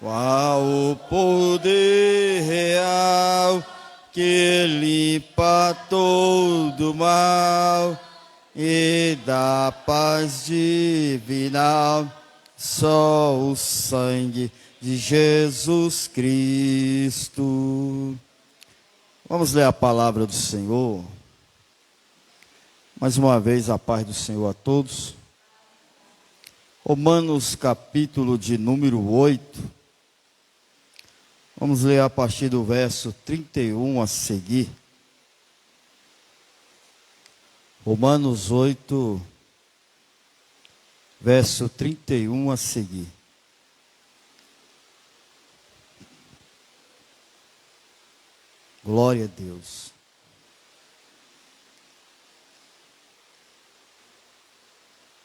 Qual o poder real que limpa todo mal e dá paz divinal? Só o sangue de Jesus Cristo. Vamos ler a palavra do Senhor. Mais uma vez, a paz do Senhor a todos. Romanos capítulo de número 8. Vamos ler a partir do verso 31 a seguir. Romanos 8, verso 31 a seguir. Glória a Deus.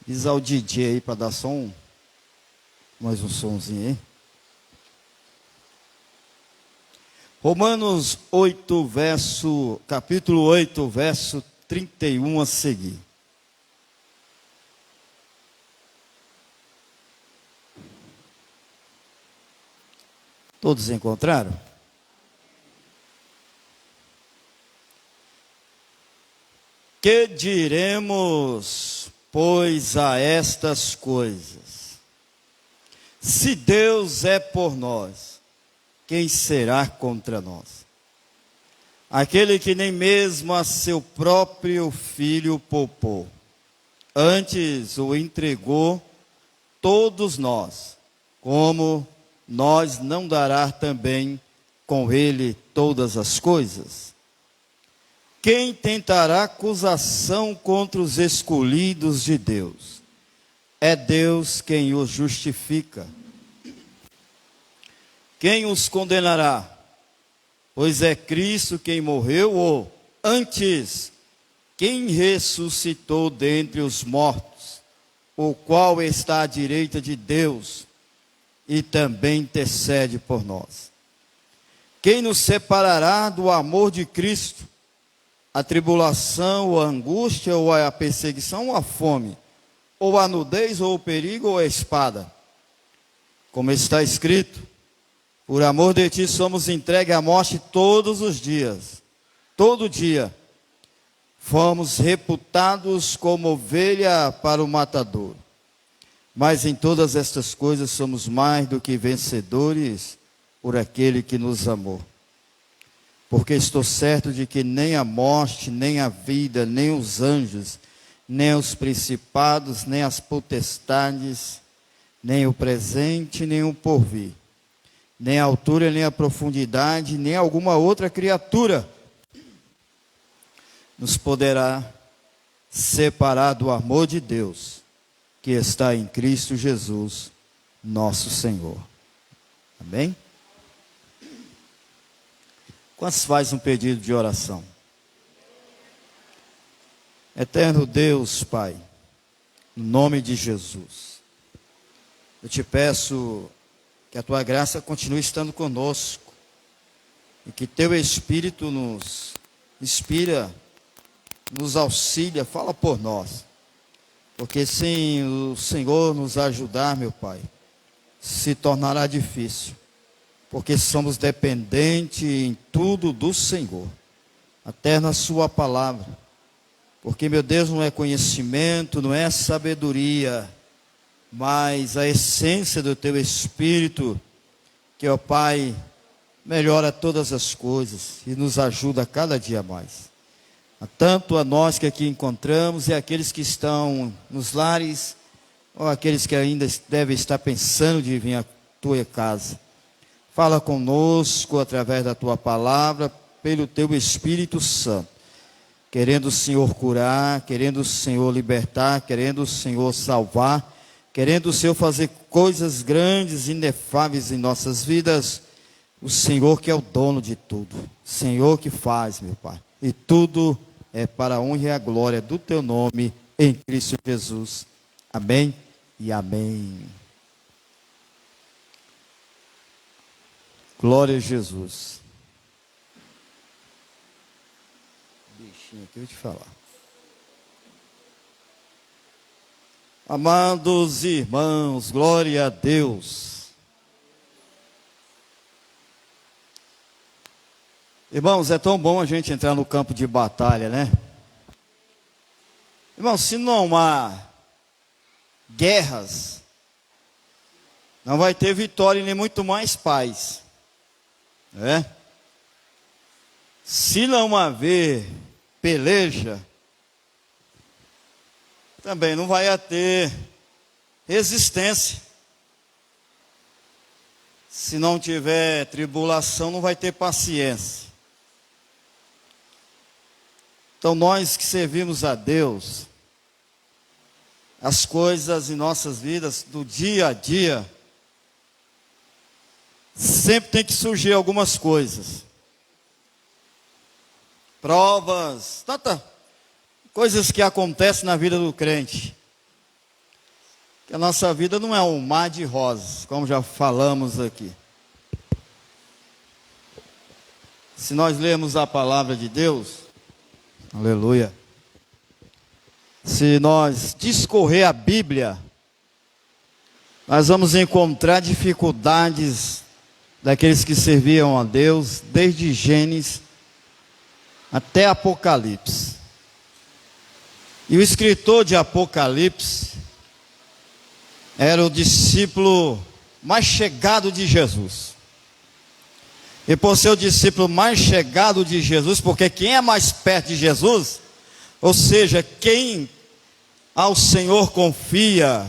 Diz ao DJ aí para dar som, mais um somzinho aí. Romanos 8, capítulo 8, verso 31 a seguir. Todos encontraram? Que diremos, pois, a estas coisas? Se Deus é por nós, quem será contra nós? Aquele que nem mesmo a seu próprio filho poupou, antes o entregou todos nós, como nós não dará também com ele todas as coisas? Quem tentará acusação contra os escolhidos de Deus? É Deus quem os justifica. Quem os condenará? Pois é Cristo quem morreu, ou antes, quem ressuscitou dentre os mortos, o qual está à direita de Deus e também intercede por nós. Quem nos separará do amor de Cristo? A tribulação, ou a angústia, ou a perseguição, ou a fome, ou a nudez, ou o perigo, ou a espada? Como está escrito: por amor de ti somos entregues à morte todos os dias. Todo dia fomos reputados como ovelha para o matador. Mas em todas estas coisas somos mais do que vencedores por aquele que nos amou. Porque estou certo de que nem a morte, nem a vida, nem os anjos, nem os principados, nem as potestades, nem o presente, nem o porvir, nem a altura, nem a profundidade, nem alguma outra criatura nos poderá separar do amor de Deus, que está em Cristo Jesus, nosso Senhor. Amém? Quantos faz um pedido de oração? Eterno Deus, Pai, no nome de Jesus, eu te peço que a tua graça continue estando conosco e que teu Espírito nos inspira, nos auxilia, fala por nós. Porque sem o Senhor nos ajudar, meu Pai, se tornará difícil. Porque somos dependentes em tudo do Senhor, até na sua palavra. Porque, meu Deus, não é conhecimento, não é sabedoria, mas a essência do teu Espírito, que, ó Pai, melhora todas as coisas e nos ajuda a cada dia mais. Tanto a nós que aqui encontramos e aqueles que estão nos lares, ou aqueles que ainda devem estar pensando de vir à tua casa. Fala conosco através da tua palavra, pelo teu Espírito Santo. Querendo o Senhor curar, querendo o Senhor libertar, querendo o Senhor salvar, querendo o Senhor fazer coisas grandes e inefáveis em nossas vidas. O Senhor que é o dono de tudo. O Senhor que faz, meu Pai. E tudo é para a honra e a glória do teu nome, em Cristo Jesus. Amém e amém. Glória a Jesus. Bichinho aqui, eu vou te falar. Amados irmãos, glória a Deus. Irmãos, é tão bom a gente entrar no campo de batalha, né? Irmãos, se não há guerras, não vai ter vitória e nem muito mais paz, né? Se não haver peleja, também não vai ter resistência. Se não tiver tribulação, não vai ter paciência. Então nós que servimos a Deus, as coisas em nossas vidas, do dia a dia, sempre tem que surgir algumas coisas. Provas, tantas coisas que acontecem na vida do crente. Que a nossa vida não é um mar de rosas, como já falamos aqui. Se nós lermos a palavra de Deus, aleluia. Se nós discorrer a Bíblia, nós vamos encontrar dificuldades daqueles que serviam a Deus, desde Gênesis até Apocalipse. E o escritor de Apocalipse era o discípulo mais chegado de Jesus. E por ser o discípulo mais chegado de Jesus, porque quem é mais perto de Jesus, ou seja, quem ao Senhor confia,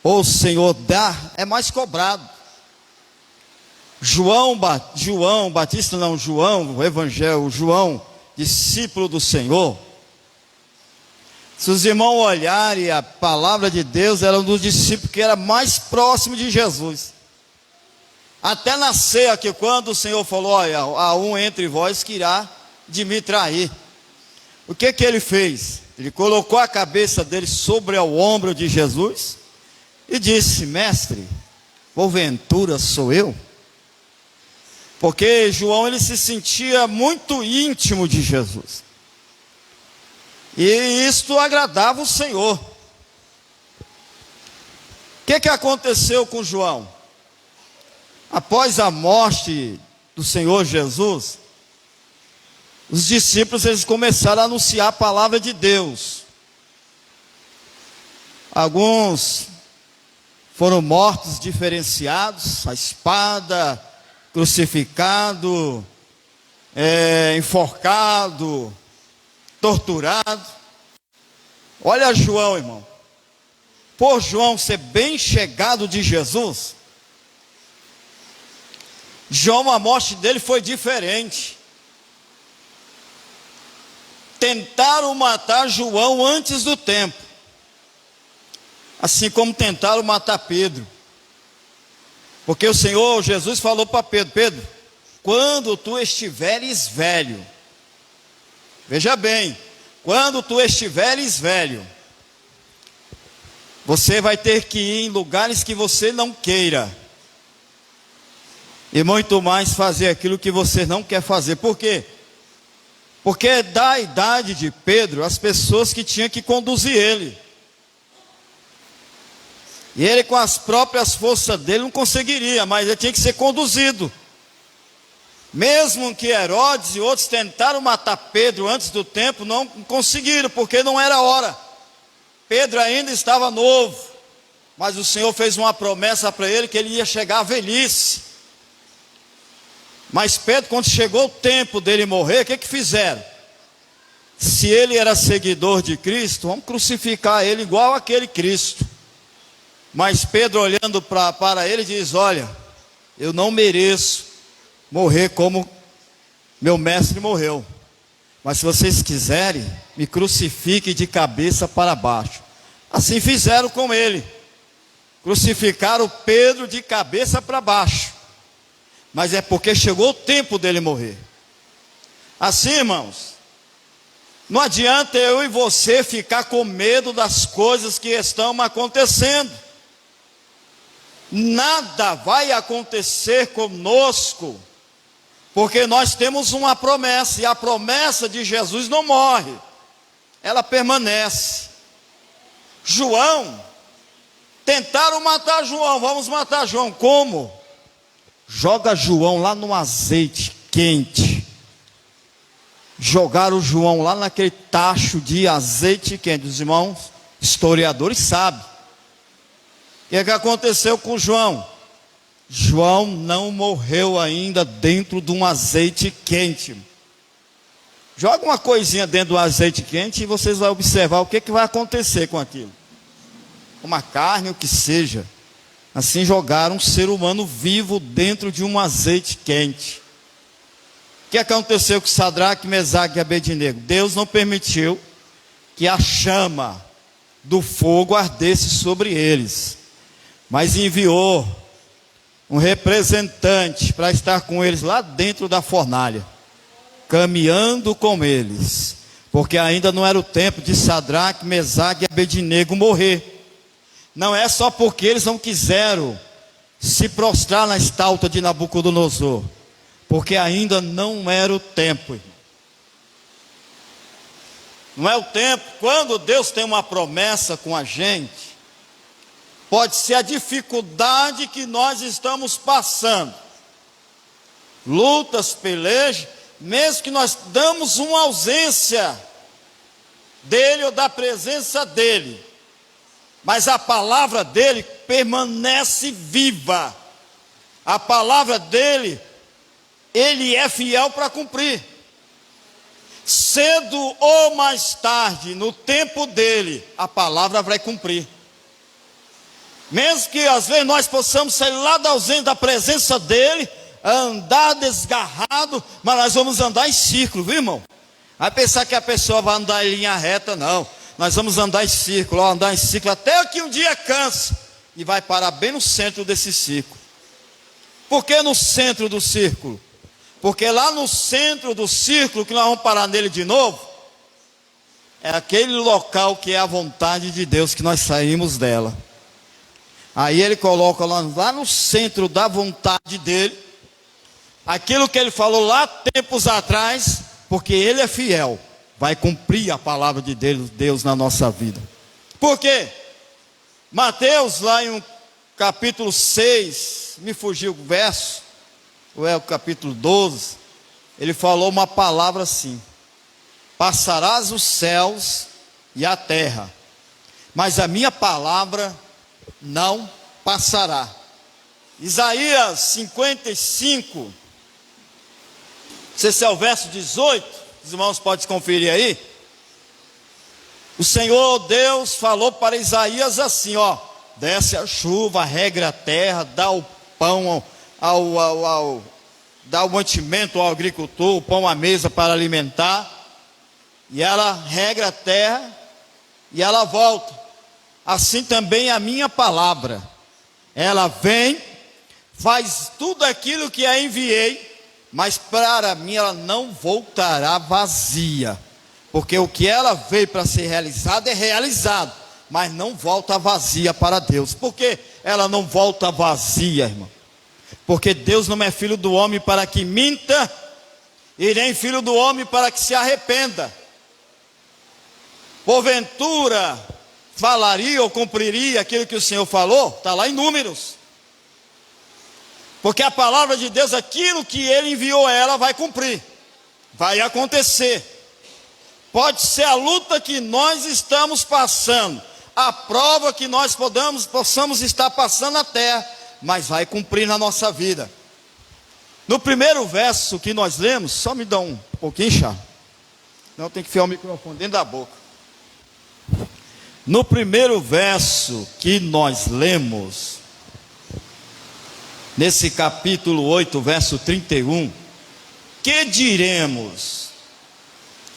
ou o Senhor dá, é mais cobrado. João, o Evangelho, João, discípulo do Senhor. Se os irmãos olharem a palavra de Deus, era um dos discípulos que era mais próximo de Jesus. Até nascer aqui, quando o Senhor falou, olha, há um entre vós que irá de me trair. O que ele fez? Ele colocou a cabeça dele sobre o ombro de Jesus e disse, mestre, porventura sou eu? Porque João, ele se sentia muito íntimo de Jesus. E isto agradava o Senhor. O que aconteceu com João? Após a morte do Senhor Jesus, os discípulos eles começaram a anunciar a palavra de Deus. Alguns foram mortos diferenciados, a espada, crucificado, enforcado, torturado. Olha João, irmão. Por João ser bem chegado de Jesus, João, a morte dele foi diferente. Tentaram matar João antes do tempo, assim como tentaram matar Pedro. Porque o Senhor Jesus falou para Pedro, Pedro, quando tu estiveres velho, veja bem, quando tu estiveres velho, você vai ter que ir em lugares que você não queira, e muito mais fazer aquilo que você não quer fazer. Por quê? Porque da idade de Pedro, as pessoas que tinham que conduzir ele, e ele com as próprias forças dele não conseguiria, mas ele tinha que ser conduzido. Mesmo que Herodes e outros tentaram matar Pedro antes do tempo, não conseguiram, porque não era hora. Pedro ainda estava novo, mas o Senhor fez uma promessa para ele que ele ia chegar à velhice. Mas Pedro, quando chegou o tempo dele morrer, o que fizeram? Se ele era seguidor de Cristo, vamos crucificar ele igual aquele Cristo. Mas Pedro, olhando para ele, diz, olha, eu não mereço morrer como meu mestre morreu, mas se vocês quiserem, me crucifiquem de cabeça para baixo. Assim fizeram com ele, crucificaram Pedro de cabeça para baixo, mas é porque chegou o tempo dele morrer. Assim, irmãos, não adianta eu e você ficar com medo das coisas que estão acontecendo. Nada vai acontecer conosco, porque nós temos uma promessa, e a promessa de Jesus não morre, ela permanece. João, tentaram matar João, vamos matar João, como? Joga João lá no azeite quente, jogaram João lá naquele tacho de azeite quente. Os irmãos historiadores sabem. O que é que aconteceu com João? João não morreu ainda dentro de um azeite quente. Joga uma coisinha dentro do azeite quente e vocês vão observar o que vai acontecer com aquilo. Uma carne, o que seja. Assim jogaram um ser humano vivo dentro de um azeite quente. O que aconteceu com Sadraque, Mesaque e Abednego? Deus não permitiu que a chama do fogo ardesse sobre eles, mas enviou um representante para estar com eles lá dentro da fornalha, caminhando com eles, porque ainda não era o tempo de Sadraque, Mesaque e Abednego morrer. Não é só porque eles não quiseram se prostrar na estátua de Nabucodonosor, porque ainda não era o tempo, irmão. Não é o tempo. Quando Deus tem uma promessa com a gente, pode ser a dificuldade que nós estamos passando, lutas, pelejas, mesmo que nós damos uma ausência dele ou da presença dele, mas a palavra dele permanece viva. A palavra dele, ele é fiel para cumprir. Cedo ou mais tarde, no tempo dele, a palavra vai cumprir. Mesmo que às vezes nós possamos sair lá da ausência da presença dele, andar desgarrado, mas nós vamos andar em círculo, viu, irmão? Vai pensar que a pessoa vai andar em linha reta, não. Nós vamos andar em círculo, até que um dia cansa e vai parar bem no centro desse círculo. Por que no centro do círculo? Porque lá no centro do círculo, que nós vamos parar nele de novo, é aquele local que é a vontade de Deus, que nós saímos dela. Aí ele coloca lá no centro da vontade dele, aquilo que ele falou lá tempos atrás, porque ele é fiel, vai cumprir a palavra de Deus na nossa vida. Por quê? Mateus, lá em capítulo 6, me fugiu o verso, ou é o capítulo 12, ele falou uma palavra assim: passarás os céus e a terra, mas a minha palavra não passará. Isaías 55, não sei se é o verso 18, os irmãos podem conferir aí. O Senhor Deus falou para Isaías assim, ó: desce a chuva, regra a terra, dá o pão dá o mantimento ao agricultor, o pão à mesa para alimentar, e ela regra a terra e ela volta. Assim também a minha palavra, ela vem, faz tudo aquilo que a enviei, mas para mim ela não voltará vazia, porque o que ela veio para ser realizado é realizado, mas não volta vazia para Deus. Por que ela não volta vazia, irmão? Porque Deus não é filho do homem para que minta, e nem filho do homem para que se arrependa. Porventura falaria ou cumpriria aquilo que o Senhor falou? Está lá em Números. Porque a palavra de Deus, aquilo que Ele enviou a ela, vai cumprir, vai acontecer. Pode ser a luta que nós estamos passando, a prova que nós possamos estar passando na terra, mas vai cumprir na nossa vida. No primeiro verso que nós lemos, só me dá um pouquinho, chá. Não, tem que enfiar o microfone dentro da boca. No primeiro verso que nós lemos, nesse capítulo 8, verso 31, que diremos?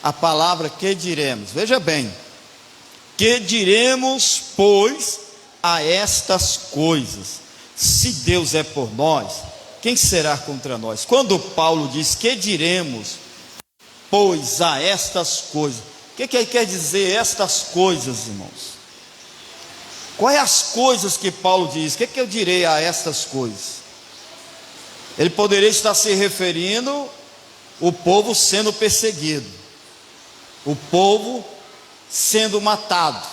A palavra que diremos, veja bem, que diremos, pois, a estas coisas? Se Deus é por nós, quem será contra nós? Quando Paulo diz que diremos, pois, a estas coisas, o que ele quer dizer estas coisas, irmãos? Quais as coisas que Paulo diz? O que eu direi a estas coisas? Ele poderia estar se referindo o povo sendo perseguido, o povo sendo matado,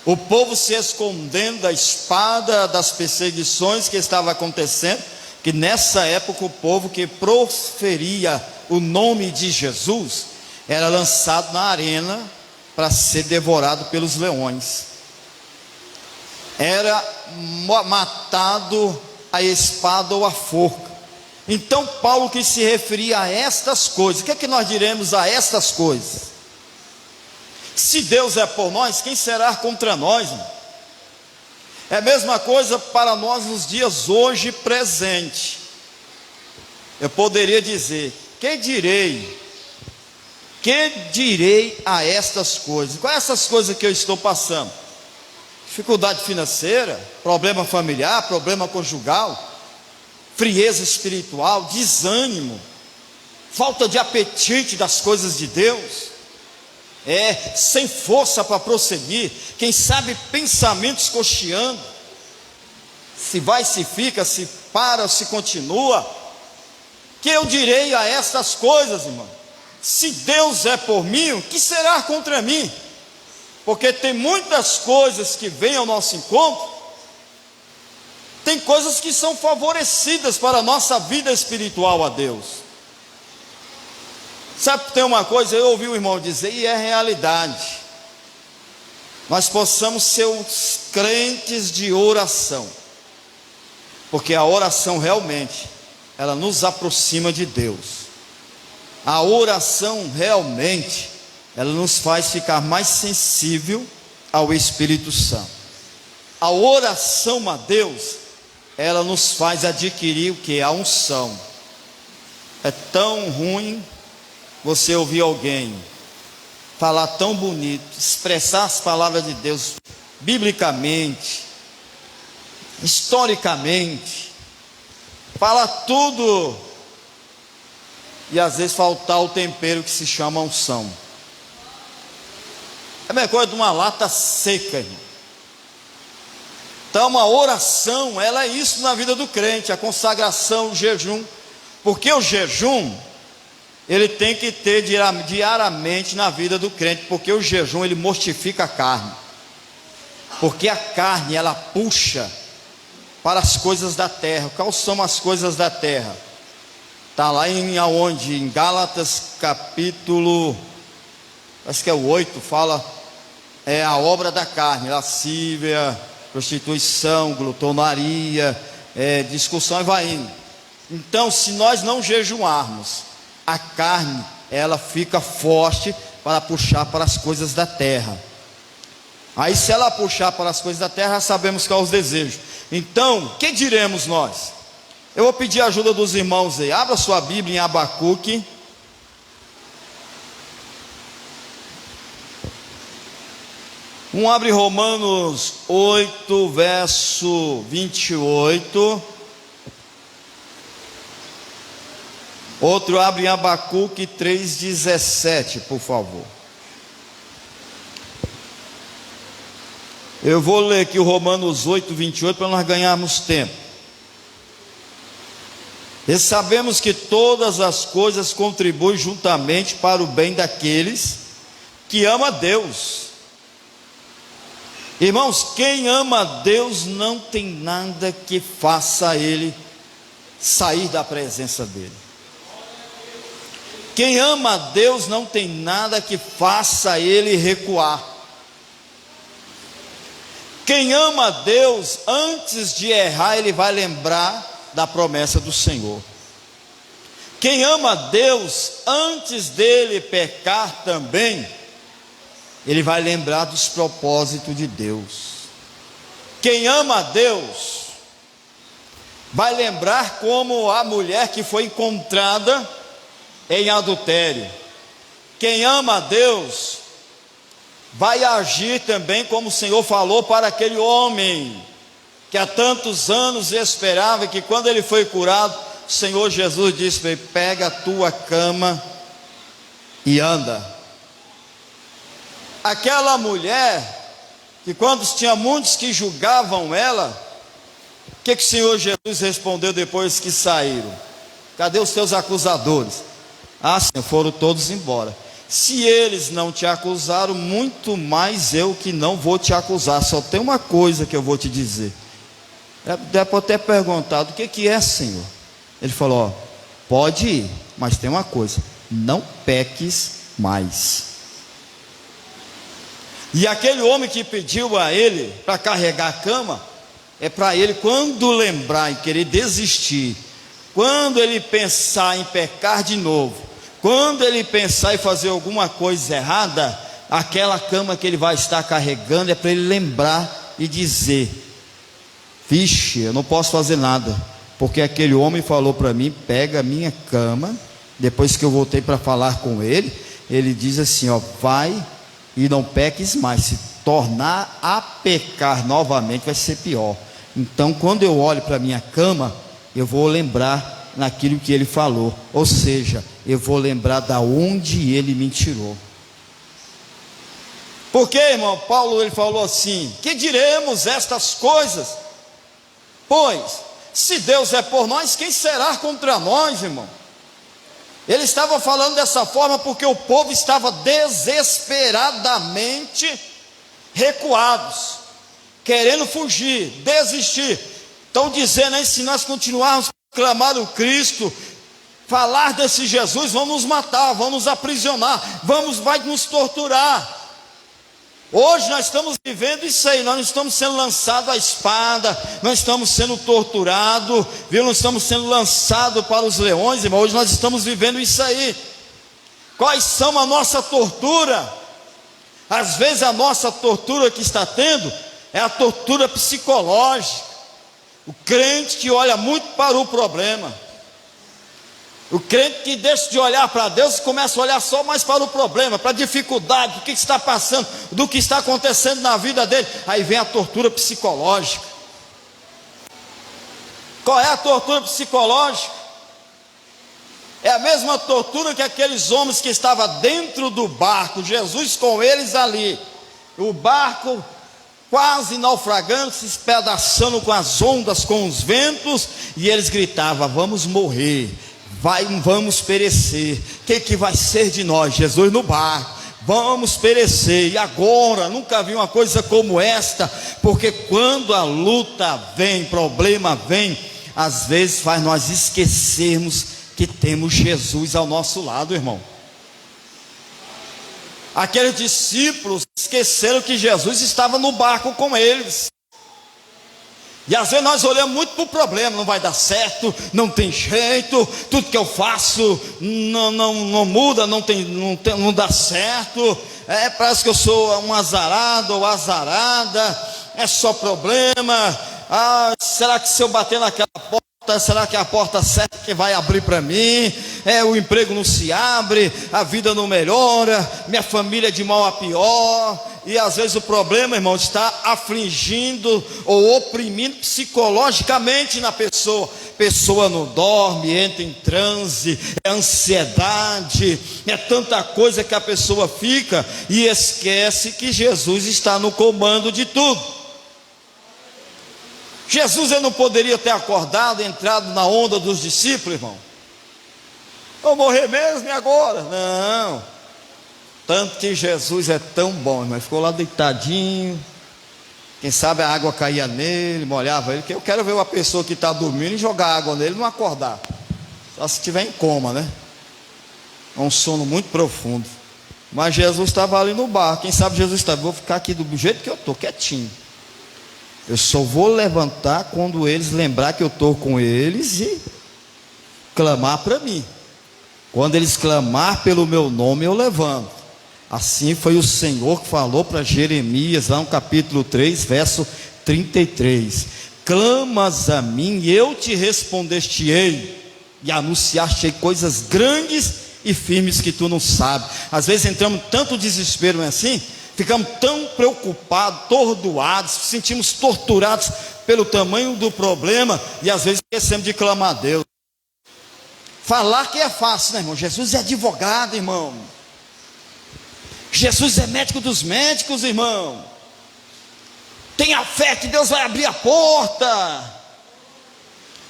o povo se escondendo da espada, das perseguições que estavam acontecendo, que nessa época o povo que proferia o nome de Jesus era lançado na arena para ser devorado pelos leões, era matado a espada ou a forca. Então Paulo, que se referia a estas coisas, o que é que nós diremos a estas coisas? Se Deus é por nós, quem será contra nós, irmão? É a mesma coisa para nós nos dias hoje presente. Eu poderia dizer: que direi a estas coisas? Quais essas coisas que eu estou passando? Dificuldade financeira, problema familiar, problema conjugal, frieza espiritual, desânimo, falta de apetite das coisas de Deus, sem força para prosseguir, quem sabe pensamentos cocheando, se vai, se fica, se para, se continua. Que eu direi a estas coisas, irmão? Se Deus é por mim, o que será contra mim? Porque tem muitas coisas que vêm ao nosso encontro, tem coisas que são favorecidas para a nossa vida espiritual a Deus. Sabe, tem uma coisa, eu ouvi o irmão dizer, e é realidade: nós possamos ser os crentes de oração, porque a oração realmente, ela nos aproxima de Deus. A oração realmente, ela nos faz ficar mais sensível ao Espírito Santo. A oração a Deus, ela nos faz adquirir o que? A unção. É tão ruim você ouvir alguém falar tão bonito, expressar as palavras de Deus biblicamente, historicamente, falar tudo, e às vezes faltar o tempero que se chama unção. É a mesma coisa de uma lata seca, irmão. Então a oração, ela é isso na vida do crente, a consagração, o jejum. Porque o jejum, ele tem que ter diariamente na vida do crente, porque o jejum, ele mortifica a carne. Porque a carne, ela puxa para as coisas da terra. Quais são as coisas da terra? Está lá em Gálatas capítulo, acho que é o 8, fala, a obra da carne: lascívia, prostituição, glutonaria, discussão, e vai indo. Então, se nós não jejuarmos, a carne, ela fica forte para puxar para as coisas da terra. Aí, se ela puxar para as coisas da terra, já sabemos quais os desejos. Então, o que diremos nós? Eu vou pedir a ajuda dos irmãos aí. Abra sua Bíblia em Abacuque. Abre Romanos 8, verso 28. Outro abre em Abacuque 3,17, por favor. Eu vou ler aqui o Romanos 8, 28, para nós ganharmos tempo. E sabemos que todas as coisas contribuem juntamente para o bem daqueles que amam a Deus. Irmãos, quem ama a Deus não tem nada que faça ele sair da presença dele. Quem ama a Deus não tem nada que faça ele recuar. Quem ama a Deus, antes de errar, ele vai lembrar da promessa do Senhor. Quem ama a Deus, antes dele pecar também, ele vai lembrar dos propósitos de Deus. Quem ama a Deus, vai lembrar como a mulher que foi encontrada em adultério. Quem ama a Deus, vai agir também como o Senhor falou para aquele homem, que há tantos anos esperava, que quando ele foi curado, o Senhor Jesus disse para ele: pega a tua cama e anda. Aquela mulher, que quando tinha muitos que julgavam ela, o que o Senhor Jesus respondeu depois que saíram? Cadê os teus acusadores? Ah, Senhor, foram todos embora. Se eles não te acusaram, muito mais eu que não vou te acusar. Só tem uma coisa que eu vou te dizer. Deve ter perguntado: o que é, Senhor? Ele falou: ó, pode ir, mas tem uma coisa, não peques mais. E aquele homem que pediu a ele para carregar a cama, é para ele, quando lembrar e querer desistir, quando ele pensar em pecar de novo, quando ele pensar em fazer alguma coisa errada, aquela cama que ele vai estar carregando é para ele lembrar e dizer: vixe, eu não posso fazer nada, porque aquele homem falou para mim, pega a minha cama. Depois que eu voltei para falar com ele, ele diz assim: ó, vai e não peques mais. Se tornar a pecar novamente vai ser pior. Então, quando eu olho para a minha cama, eu vou lembrar naquilo que ele falou, ou seja, eu vou lembrar da onde ele me tirou. Porque, irmão, Paulo ele falou assim: que diremos estas coisas? Pois, se Deus é por nós, quem será contra nós, irmão? Ele estava falando dessa forma porque o povo estava desesperadamente recuados, querendo fugir, desistir. Estão dizendo aí, se nós continuarmos a clamar o Cristo, falar desse Jesus, vão nos matar, vão nos aprisionar, vai nos torturar. Hoje nós estamos vivendo isso aí, nós não estamos sendo lançados à espada, nós estamos sendo torturados, viu? Nós estamos sendo lançados para os leões, irmão. Hoje nós estamos vivendo isso aí. Quais são a nossa tortura? Às vezes a nossa tortura que está tendo é a tortura psicológica. O crente que olha muito para o problema, o crente que deixa de olhar para Deus e começa a olhar só mais para o problema, para a dificuldade, do que está passando, do que está acontecendo na vida dele. Aí vem a tortura psicológica. Qual é a tortura psicológica? É a mesma tortura que aqueles homens que estavam dentro do barco, Jesus com eles ali, o barco quase naufragando, se espedaçando com as ondas, com os ventos, e eles gritavam: vamos morrer, vamos perecer, o que vai ser de nós? Jesus no barco, vamos perecer. E agora, nunca vi uma coisa como esta, porque quando a luta vem, problema vem, às vezes faz nós esquecermos que temos Jesus ao nosso lado, irmão. Aqueles discípulos esqueceram que Jesus estava no barco com eles. E às vezes nós olhamos muito para o problema: não vai dar certo, não tem jeito, tudo que eu faço não muda, não dá certo, parece que eu sou um azarado ou azarada, é só problema. Será que se eu bater naquela porta, será que é a porta certa que vai abrir para mim? O emprego não se abre, a vida não melhora, minha família é de mal a pior. E às vezes o problema, irmão, está afligindo ou oprimindo psicologicamente na pessoa. Pessoa não dorme, entra em transe, é ansiedade, é tanta coisa que a pessoa fica e esquece que Jesus está no comando de tudo. Jesus ele não poderia ter acordado, entrado na onda dos discípulos, irmão. Vou morrer mesmo e agora? Não. Tanto que Jesus é tão bom, irmão. Ele ficou lá deitadinho. Quem sabe a água caía nele, molhava ele. Que eu quero ver uma pessoa que está dormindo e jogar água nele e não acordar. Só se estiver em coma, né? É um sono muito profundo. Mas Jesus estava ali no barco. Quem sabe Jesus estava: vou ficar aqui do jeito que eu estou, quietinho. Eu só vou levantar quando eles lembrar que eu estou com eles e clamar para mim. Quando eles clamar pelo meu nome, eu levanto. Assim foi o Senhor que falou para Jeremias, lá no capítulo 3, verso 33. Clamas a mim e eu te respondeste-ei, e anunciaste coisas grandes e firmes que tu não sabes. Às vezes entramos em tanto desespero, não é assim? Ficamos tão preocupados, tordoados, sentimos torturados pelo tamanho do problema, e às vezes esquecemos de clamar a Deus. Falar que é fácil, né, irmão? Jesus é advogado, irmão. Jesus é médico dos médicos, irmão. Tenha fé que Deus vai abrir a porta.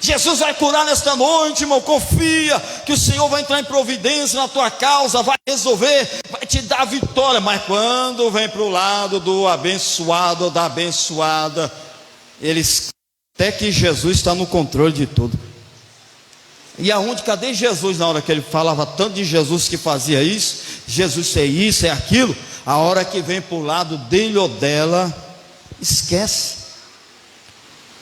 Jesus vai curar nesta noite, irmão. Confia que o Senhor vai entrar em providência na tua causa, vai resolver, vai te dar vitória. Mas quando vem para o lado do abençoado ou da abençoada, eles até que Jesus está no controle de tudo. E aonde, cadê Jesus na hora que ele falava tanto de Jesus que fazia isso? Jesus é isso, é aquilo. A hora que vem para o lado dele ou dela, esquece.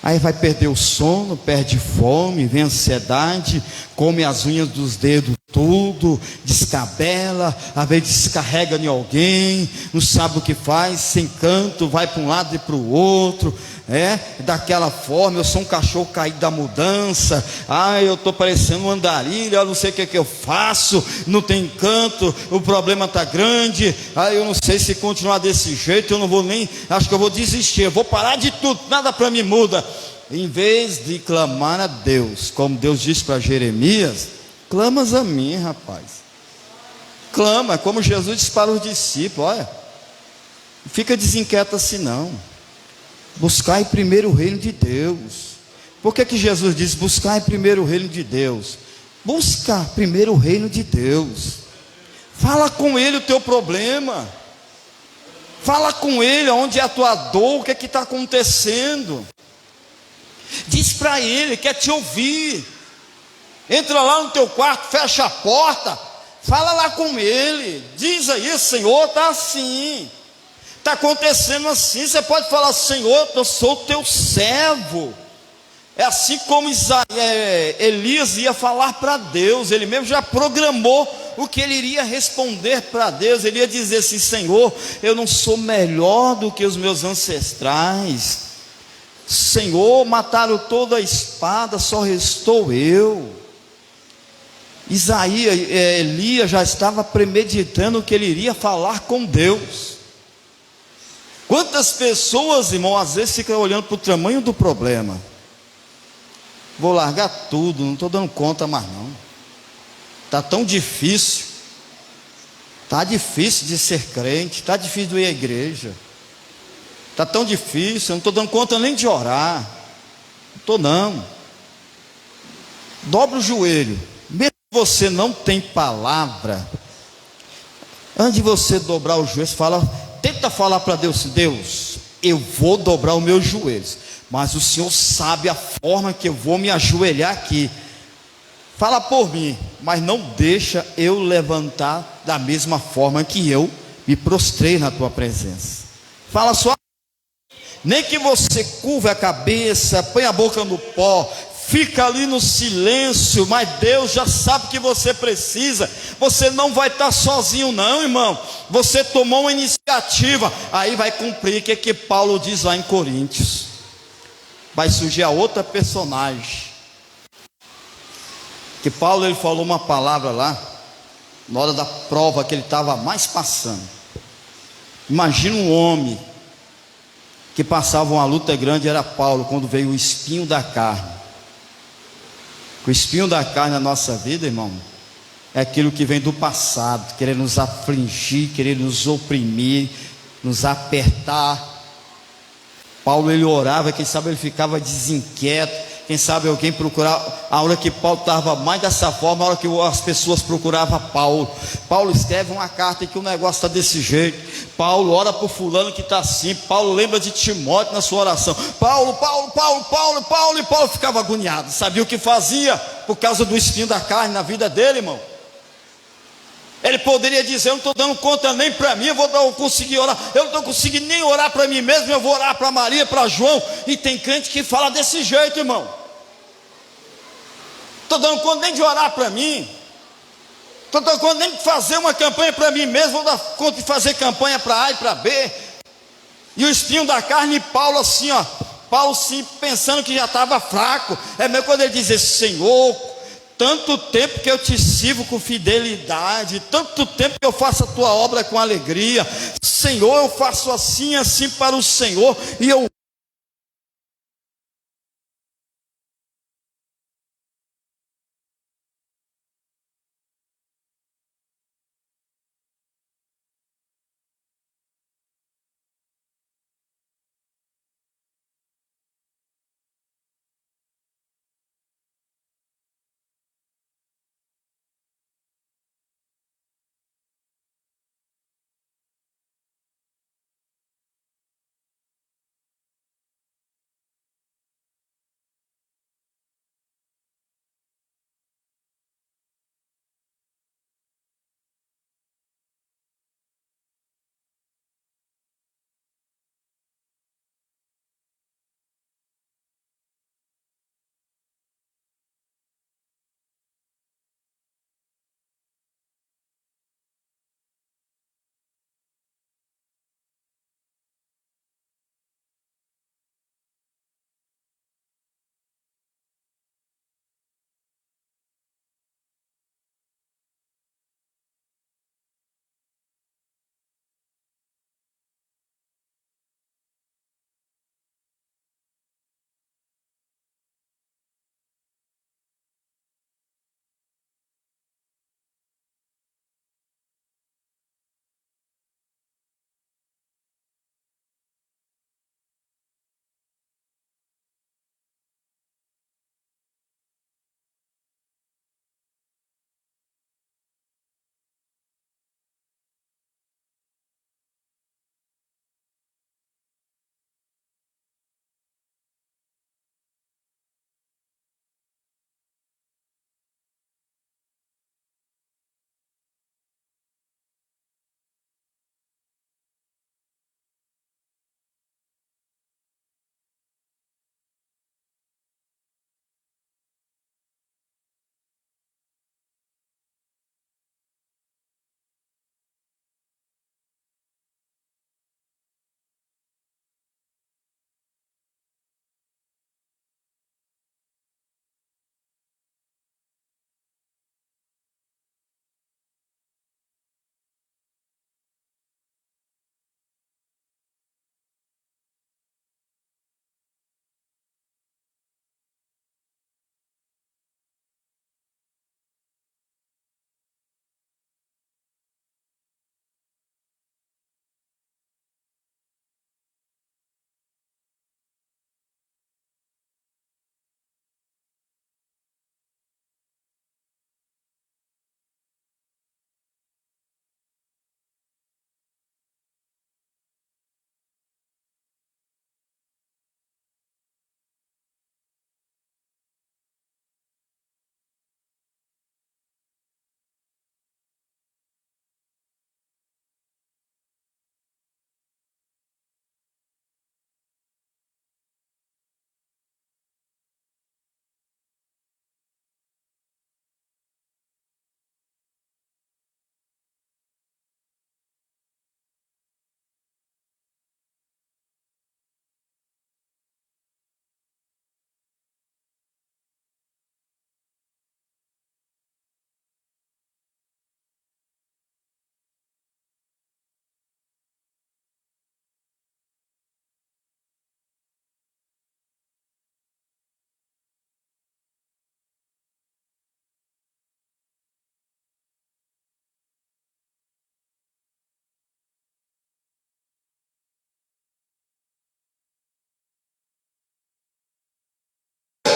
Aí vai perder o sono, perde fome, vem ansiedade, come as unhas dos dedos tudo, descabela, às vezes descarrega em alguém, não sabe o que faz, sem canto, vai para um lado e para o outro, daquela forma. Eu sou um cachorro caído da mudança, eu estou parecendo um andarilho, eu não sei o que eu faço, não tem canto, o problema está grande, eu não sei se continuar desse jeito, eu não vou nem, acho que eu vou desistir, eu vou parar de tudo, nada para mim muda. Em vez de clamar a Deus, como Deus disse para Jeremias, clamas a mim, rapaz. Clama, como Jesus disse para os discípulos: olha, não fica desinquieto assim não. Buscai primeiro o reino de Deus. Por que Jesus diz buscai primeiro o reino de Deus? Busca primeiro o reino de Deus. Fala com Ele o teu problema. Fala com Ele onde é a tua dor, o que é que está acontecendo. Diz para Ele, quer te ouvir. Entra lá no teu quarto, fecha a porta, fala lá com Ele, diz aí: Senhor, está assim, está acontecendo assim. Você pode falar: Senhor, eu sou o teu servo. É assim como Elias ia falar para Deus. Ele mesmo já programou o que ele iria responder para Deus. Ele ia dizer assim: Senhor, eu não sou melhor do que os meus ancestrais. Senhor, mataram toda a espada, só restou eu. Elias já estava premeditando que ele iria falar com Deus. Quantas pessoas, irmão, às vezes ficam olhando para o tamanho do problema. Vou largar tudo, não estou dando conta mais não. Está tão difícil. Está difícil de ser crente, está difícil de ir à igreja. Está tão difícil, eu não estou dando conta nem de orar. Não estou não. Dobra o joelho. Mesmo que você não tem palavra, antes de você dobrar os joelhos, tenta falar para Deus: Deus, eu vou dobrar os meus joelhos, mas o Senhor sabe a forma que eu vou me ajoelhar aqui. Fala por mim, mas não deixa eu levantar da mesma forma que eu me prostrei na tua presença. Fala só. Nem que você curva a cabeça, põe a boca no pó, fica ali no silêncio, mas Deus já sabe que você precisa. Você não vai estar sozinho não, irmão. Você tomou uma iniciativa, aí vai cumprir o que Paulo diz lá em Coríntios. Vai surgir a outra personagem, que Paulo, ele falou uma palavra lá, na hora da prova que ele estava mais passando. Imagina um homem que passava uma luta grande, era Paulo, quando veio o espinho da carne. O espinho da carne na nossa vida, irmão, é aquilo que vem do passado, querer nos afligir, querer nos oprimir, nos apertar. Paulo, ele orava, quem sabe ele ficava desinquieto, quem sabe alguém procurava. A hora que Paulo estava mais dessa forma, a hora que as pessoas procuravam Paulo. Paulo escreve uma carta em que o negócio está desse jeito. Paulo ora por fulano que está assim. Paulo lembra de Timóteo na sua oração. Paulo, e Paulo ficava agoniado. Sabia o que fazia por causa do espinho da carne na vida dele, irmão. Ele poderia dizer: eu não estou dando conta nem para mim, eu vou conseguir orar, eu não estou conseguindo nem orar para mim mesmo, eu vou orar para Maria, para João. E tem crente que fala desse jeito, irmão. Estou dando conta nem de orar para mim, estou dando conta nem de fazer uma campanha para mim mesmo, vou dar conta de fazer campanha para A e para B. E o espinho da carne, Paulo assim, Paulo sim, pensando que já estava fraco. É mesmo quando ele diz: Senhor, tanto tempo que eu te sirvo com fidelidade, tanto tempo que eu faço a tua obra com alegria, Senhor, eu faço assim para o Senhor, e eu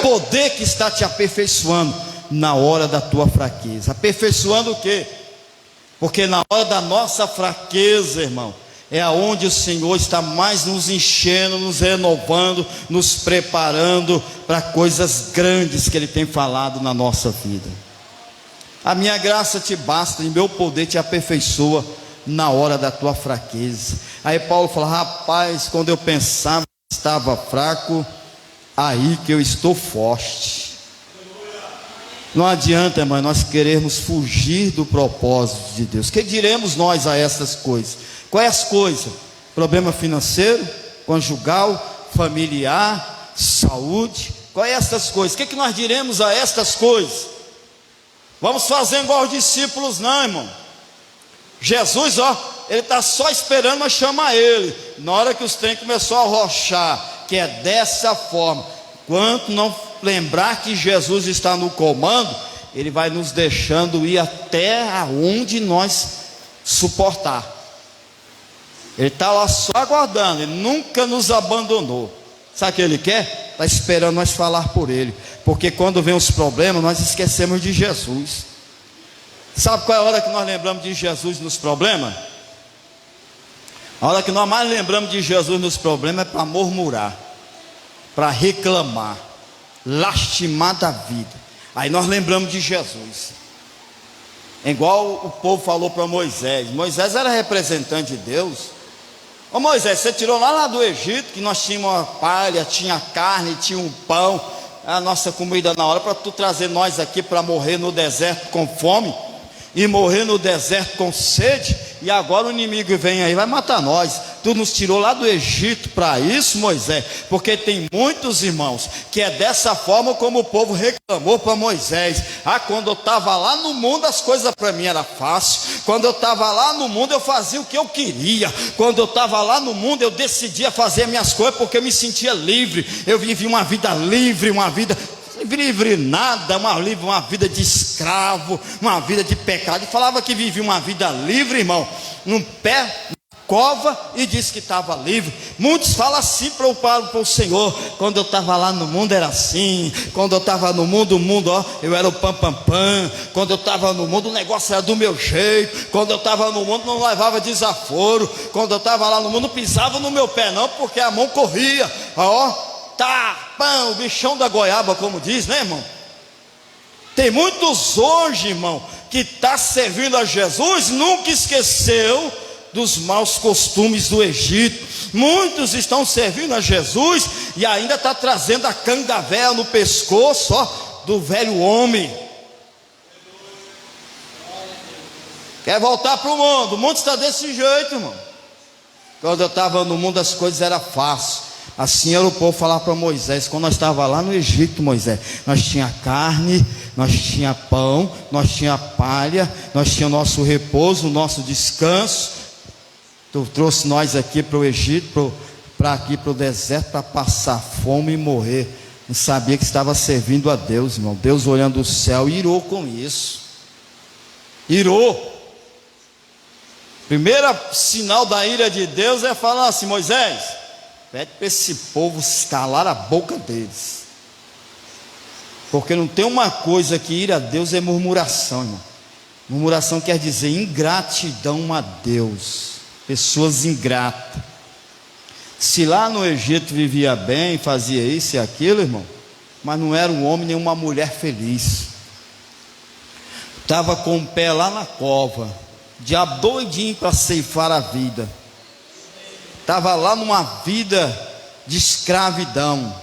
poder que está te aperfeiçoando na hora da tua fraqueza. Aperfeiçoando o quê? Porque na hora da nossa fraqueza, irmão, é aonde o Senhor está mais nos enchendo, nos renovando, nos preparando para coisas grandes que Ele tem falado na nossa vida. A minha graça te basta e meu poder te aperfeiçoa na hora da tua fraqueza. Aí Paulo fala: rapaz, quando eu pensava que estava fraco, aí que eu estou forte. Não adianta, irmão, nós queremos fugir do propósito de Deus. Que diremos nós a essas coisas? Quais coisas? Problema financeiro, conjugal, familiar, saúde. Quais essas coisas? O que nós diremos a estas coisas? Vamos fazer igual os discípulos, não, irmão. Jesus, Ele está só esperando nós chamar Ele. Na hora que os trem começou a arrochar, que é dessa forma, quanto não lembrar que Jesus está no comando, Ele vai nos deixando ir até aonde nós suportar. Ele está lá só aguardando, Ele nunca nos abandonou. Sabe o que Ele quer? Está esperando nós falar por Ele, porque quando vem os problemas, nós esquecemos de Jesus. Sabe qual é a hora que nós lembramos de Jesus nos problemas? A hora que nós mais lembramos de Jesus nos problemas é para murmurar, para reclamar, lastimar da vida. Aí nós lembramos de Jesus. É igual o povo falou para Moisés. Moisés era representante de Deus. Ô Moisés, você tirou lá do Egito, que nós tínhamos uma palha, tinha carne, tinha um pão, a nossa comida na hora, para tu trazer nós aqui para morrer no deserto com fome, e morrer no deserto com sede, e agora o inimigo vem aí, vai matar nós. Tu nos tirou lá do Egito para isso, Moisés, porque tem muitos irmãos que é dessa forma como o povo reclamou para Moisés. Quando eu estava lá no mundo as coisas para mim eram fáceis, quando eu estava lá no mundo eu fazia o que eu queria, quando eu estava lá no mundo eu decidia fazer minhas coisas porque eu me sentia livre, eu vivia uma vida livre, uma vida livre nada, uma vida de escravo, uma vida de pecado. E falava que vivia uma vida livre, irmão, num pé, na cova, e disse que estava livre. Muitos falam assim para o Senhor: quando eu estava lá no mundo era assim, quando eu estava no mundo, o mundo, eu era o pam pam pam, quando eu estava no mundo o negócio era do meu jeito, quando eu estava no mundo não levava desaforo, quando eu estava lá no mundo não pisava no meu pé não, porque a mão corria, o bichão da goiaba, como diz, né, irmão? Tem muitos hoje, irmão, que está servindo a Jesus, nunca esqueceu dos maus costumes do Egito. Muitos estão servindo a Jesus e ainda está trazendo a cangavéia no pescoço, do velho homem. Quer voltar para o mundo está desse jeito, irmão. Quando eu estava no mundo as coisas eram fáceis. Assim era o povo falar para Moisés. Quando nós estávamos lá no Egito, Moisés, nós tinha carne, nós tinha pão, nós tinha palha, nós tinha nosso repouso, o nosso descanso. Tu trouxe nós aqui para o Egito, para aqui para o deserto, para passar fome e morrer. Não sabia que estava servindo a Deus, irmão. Deus olhando o céu irou com isso. Irou. Primeiro sinal da ira de Deus é falar assim: Moisés, pede para esse povo calar a boca deles, porque não tem uma coisa que ira a Deus é murmuração, irmão. Murmuração quer dizer ingratidão a Deus, pessoas ingratas. Se lá no Egito vivia bem, fazia isso e aquilo, irmão, mas não era um homem nem uma mulher feliz, estava com o pé lá na cova, diabo doidinho para ceifar a vida, estava lá numa vida de escravidão.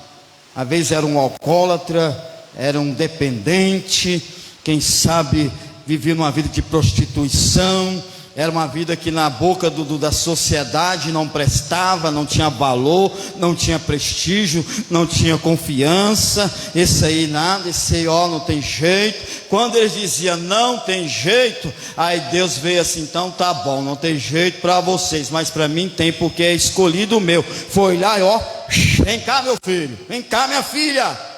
Às vezes era um alcoólatra, era um dependente, quem sabe vivia uma vida de prostituição. Era uma vida que na boca da sociedade não prestava, não tinha valor, não tinha prestígio, não tinha confiança. Esse aí nada, esse aí não tem jeito. Quando eles diziam não tem jeito, aí Deus veio assim: então tá bom, não tem jeito para vocês, mas para mim tem, porque é escolhido o meu. Foi lá e vem cá meu filho, vem cá minha filha.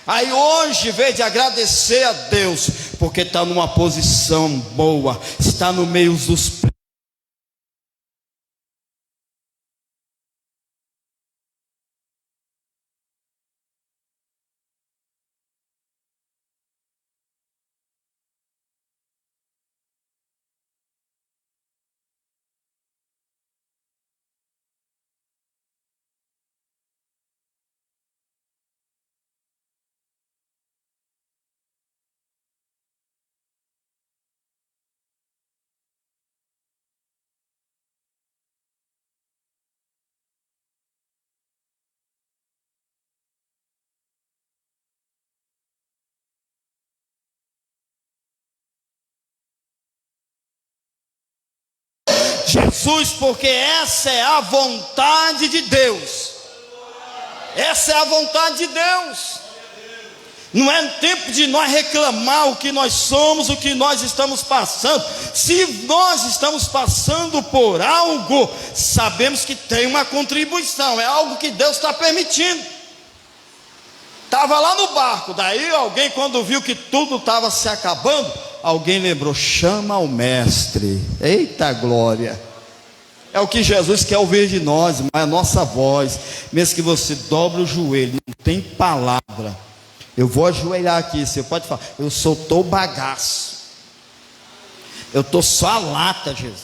Aí hoje, em vez de agradecer a Deus, porque está numa posição boa, está no meio dos Jesus, porque essa é a vontade de Deus. Essa é a vontade de Deus. Não é tempo de nós reclamar o que nós somos, o que nós estamos passando. Se nós estamos passando por algo, sabemos que tem uma contribuição, é algo que Deus está permitindo. Estava lá no barco, daí alguém, quando viu que tudo estava se acabando, alguém lembrou: chama o mestre. Eita glória! É o que Jesus quer ouvir de nós, mas a nossa voz, mesmo que você dobre o joelho, não tem palavra. Eu vou ajoelhar aqui, você pode falar: eu soltou o bagaço, eu estou só a lata, Jesus,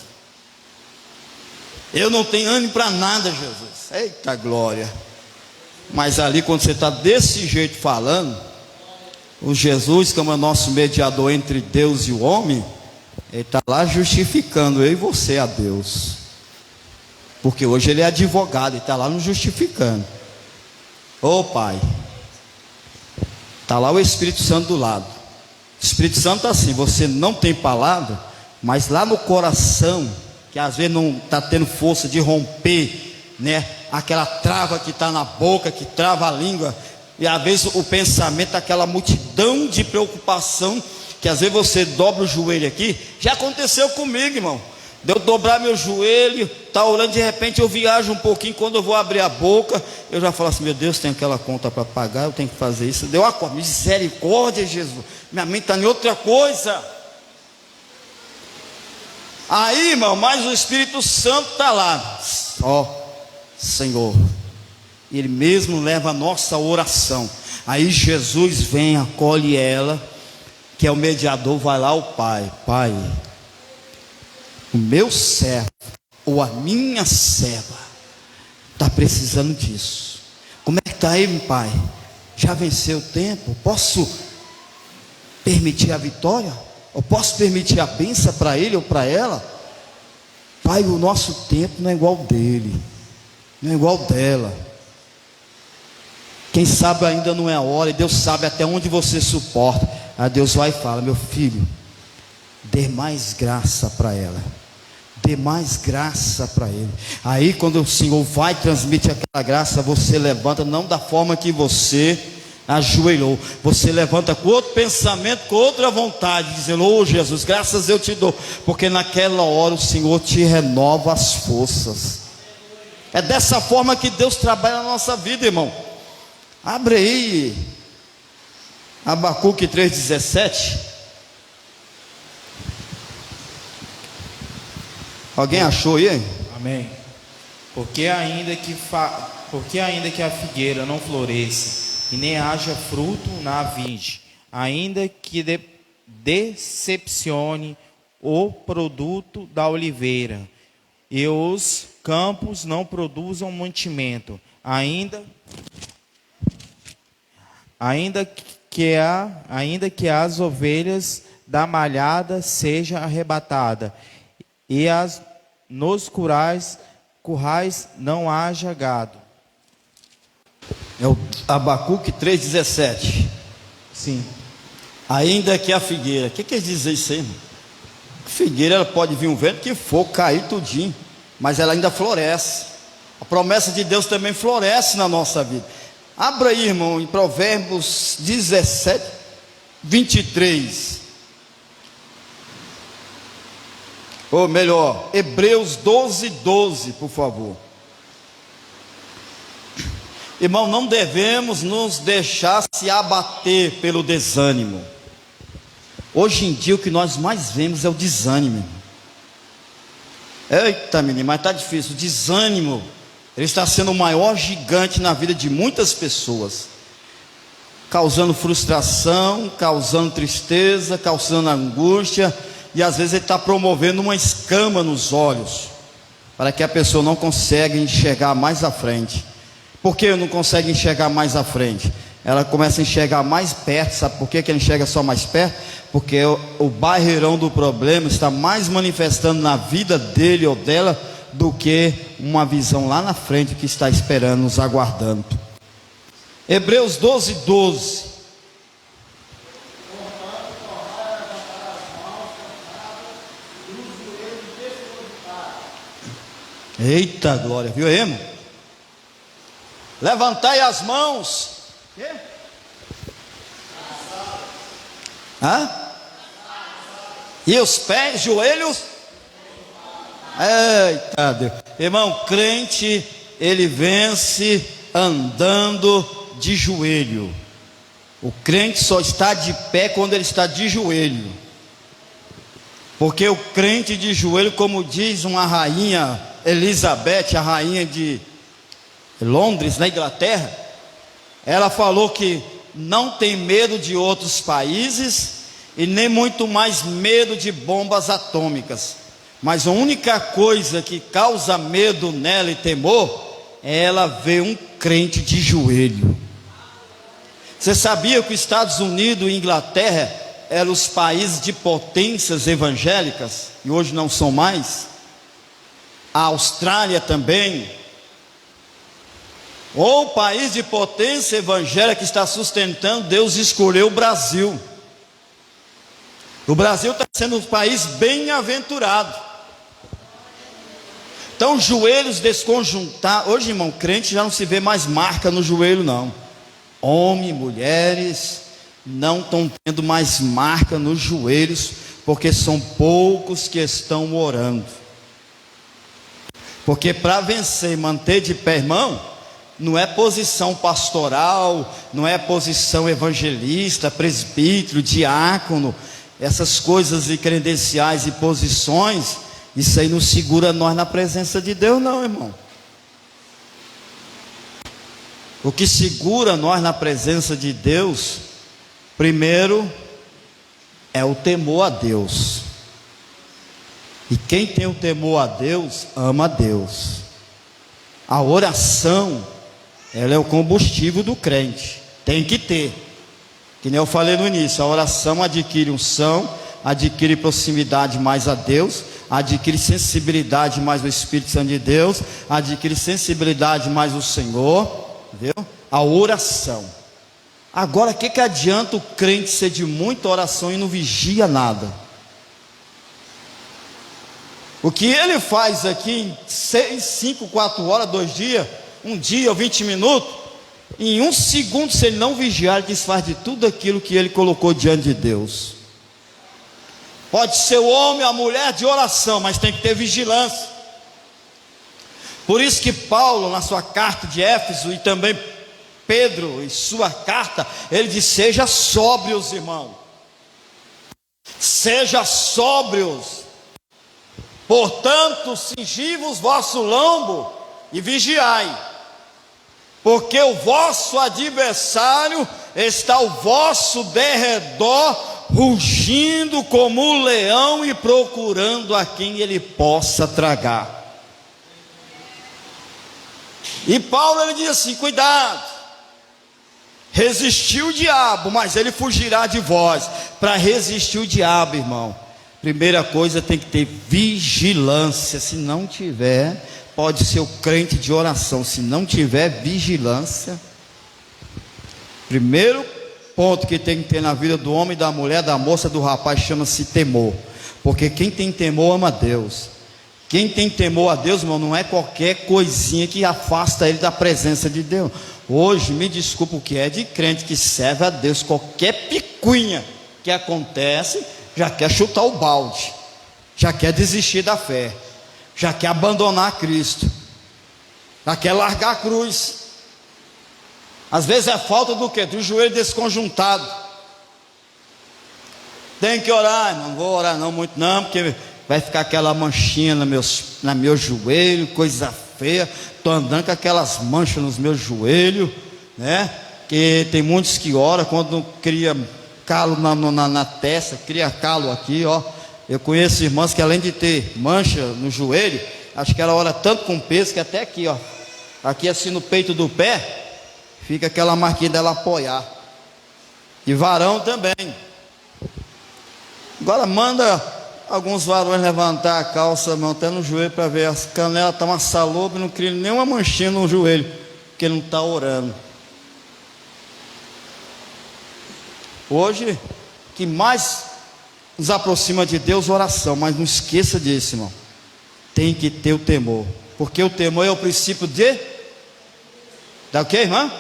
eu não tenho ânimo para nada, Jesus. Eita glória! Mas ali, quando você está desse jeito falando, o Jesus, como é o nosso mediador entre Deus e o homem, ele está lá justificando eu e você a Deus, porque hoje ele é advogado, ele está lá nos justificando. Ô Pai, está lá o Espírito Santo do lado. O Espírito Santo está assim: você não tem palavra, mas lá no coração, que às vezes não está tendo força de romper, né? Aquela trava que está na boca, que trava a língua, e às vezes o pensamento, aquela multidão de preocupação, que às vezes você dobra o joelho aqui. Já aconteceu comigo, irmão, de eu dobrar meu joelho, tá orando, de repente eu viajo um pouquinho, quando eu vou abrir a boca, eu já falo assim: meu Deus, tem aquela conta para pagar, eu tenho que fazer isso. Deu uma conta, misericórdia, Jesus, minha mente está em outra coisa. Aí, irmão, mas o Espírito Santo está lá, ó, Senhor, Ele mesmo leva a nossa oração. Aí Jesus vem, acolhe ela, que é o mediador, vai lá ao Pai: Pai, o meu servo ou a minha serva está precisando disso. Como é que está aí, Pai? Já venceu o tempo? Posso permitir a vitória? Eu posso permitir a bênção para ele ou para ela? Pai, o nosso tempo não é igual dele, não é igual dela. Quem sabe ainda não é a hora, e Deus sabe até onde você suporta. Aí Deus vai e fala: meu filho, dê mais graça para ela, dê mais graça para ele. Aí quando o Senhor vai transmitir aquela graça, você levanta, não da forma que você ajoelhou, você levanta com outro pensamento, com outra vontade, dizendo: oh Jesus, graças eu te dou, porque naquela hora o Senhor te renova as forças. É dessa forma que Deus trabalha na nossa vida, irmão. Abre aí Abacuque 3,17. Alguém achou aí? Amém. Porque ainda que a figueira não floresça e nem haja fruto na vide, ainda que decepcione o produto da oliveira e os campos não produzam mantimento, ainda que as ovelhas da malhada seja arrebatada e nos currais não haja gado. É o Abacuque 3,17. Sim. Ainda que a figueira, o que quer dizer isso aí, irmão? Figueira, ela pode vir um vento que for, cair tudinho, mas ela ainda floresce. A promessa de Deus também floresce na nossa vida. Abra aí, irmão, em Provérbios 17, 23. Ou melhor, Hebreus 12, 12, por favor. Irmão, não devemos nos deixar se abater pelo desânimo. Hoje em dia o que nós mais vemos é o desânimo. Eita menino, mas está difícil. O desânimo, ele está sendo o maior gigante na vida de muitas pessoas, causando frustração, causando tristeza, causando angústia, e às vezes ele está promovendo uma escama nos olhos, para que a pessoa não consiga enxergar mais à frente. Por que não consegue enxergar mais à frente? Ela começa a enxergar mais perto. Sabe por que ela enxerga só mais perto? Porque o barreirão do problema está mais manifestando na vida dele ou dela do que uma visão lá na frente que está esperando, nos aguardando. Hebreus 12, 12. Eita glória, viu aí, irmão? Levantai as mãos. Quê? Hã? E os pés, joelhos? Eita Deus. Irmão, crente, ele vence andando de joelho. O crente só está de pé quando ele está de joelho. Porque o crente de joelho, como diz uma rainha, Elizabeth, a rainha de Londres, na Inglaterra, ela falou que não tem medo de outros países e nem muito mais medo de bombas atômicas, mas a única coisa que causa medo nela e temor é ela ver um crente de joelho. Você sabia que os Estados Unidos e Inglaterra eram os países de potências evangélicas e hoje não são mais? A Austrália também. Ou o país de potência evangélica que está sustentando, Deus escolheu o Brasil. O Brasil está sendo um país bem-aventurado. Então, joelhos desconjuntados. Hoje, irmão, crente já não se vê mais marca no joelho, não. Homens, mulheres, não estão tendo mais marca nos joelhos, porque são poucos que estão orando. Porque para vencer e manter de pé, irmão, não é posição pastoral, não é posição evangelista, presbítero, diácono, essas coisas e credenciais e posições, isso aí não segura nós na presença de Deus, não, irmão. O que segura nós na presença de Deus, primeiro, é o temor a Deus. E quem tem o temor a Deus, ama a Deus. A oração, ela é o combustível do crente, tem que ter. Que nem eu falei no início, a oração adquire unção, adquire proximidade mais a Deus, adquire sensibilidade mais o Espírito Santo de Deus, adquire sensibilidade mais o Senhor, viu? A oração. Agora, o que adianta o crente ser de muita oração e não vigia nada? O que ele faz aqui em 6, 5, 4 horas, 2 dias, 1 dia ou 20 minutos, em 1 segundo, se ele não vigiar, ele desfaz de tudo aquilo que ele colocou diante de Deus. Pode ser o homem ou a mulher de oração, mas tem que ter vigilância. Por isso que Paulo, na sua carta de Éfeso, e também Pedro, em sua carta, ele diz: seja sóbrios, irmão. Seja sóbrios. Portanto, cingi-vos vosso lombo e vigiai, porque o vosso adversário está ao vosso derredor, rugindo como um leão e procurando a quem ele possa tragar. E Paulo, ele diz assim: cuidado, resistir o diabo, mas ele fugirá de vós. Para resistir o diabo, irmão, primeira coisa, tem que ter vigilância. Se não tiver, pode ser o crente de oração, se não tiver vigilância, primeiro ponto que tem que ter na vida do homem, da mulher, da moça, do rapaz, chama-se temor. Porque quem tem temor ama a Deus. Quem tem temor a Deus, irmão, não é qualquer coisinha que afasta ele da presença de Deus. Hoje, me desculpa, o que é de crente que serve a Deus, qualquer picuinha que acontece, já quer chutar o balde, já quer desistir da fé, já quer abandonar Cristo, já quer largar a cruz. Às vezes é falta do quê? Do joelho desconjuntado. Tem que orar, não vou orar não muito não, porque vai ficar aquela manchinha no meu joelho, coisa feia. Estou andando com aquelas manchas nos meus joelhos, né? Que tem muitos que oram quando cria calo na testa, cria calo aqui, ó. Eu conheço irmãs que além de ter mancha no joelho, acho que ela ora tanto com peso que até aqui, ó, aqui assim no peito do pé, fica aquela marquinha dela apoiar. E varão também. Agora manda alguns varões levantar a calça, até no joelho, para ver as canelas, tá uma saloba, não cria nenhuma manchinha no joelho, porque ele não está orando. Hoje, o que mais nos aproxima de Deus, oração. Mas não esqueça disso, irmão, tem que ter o temor. Porque o temor é o princípio da o quê, irmã?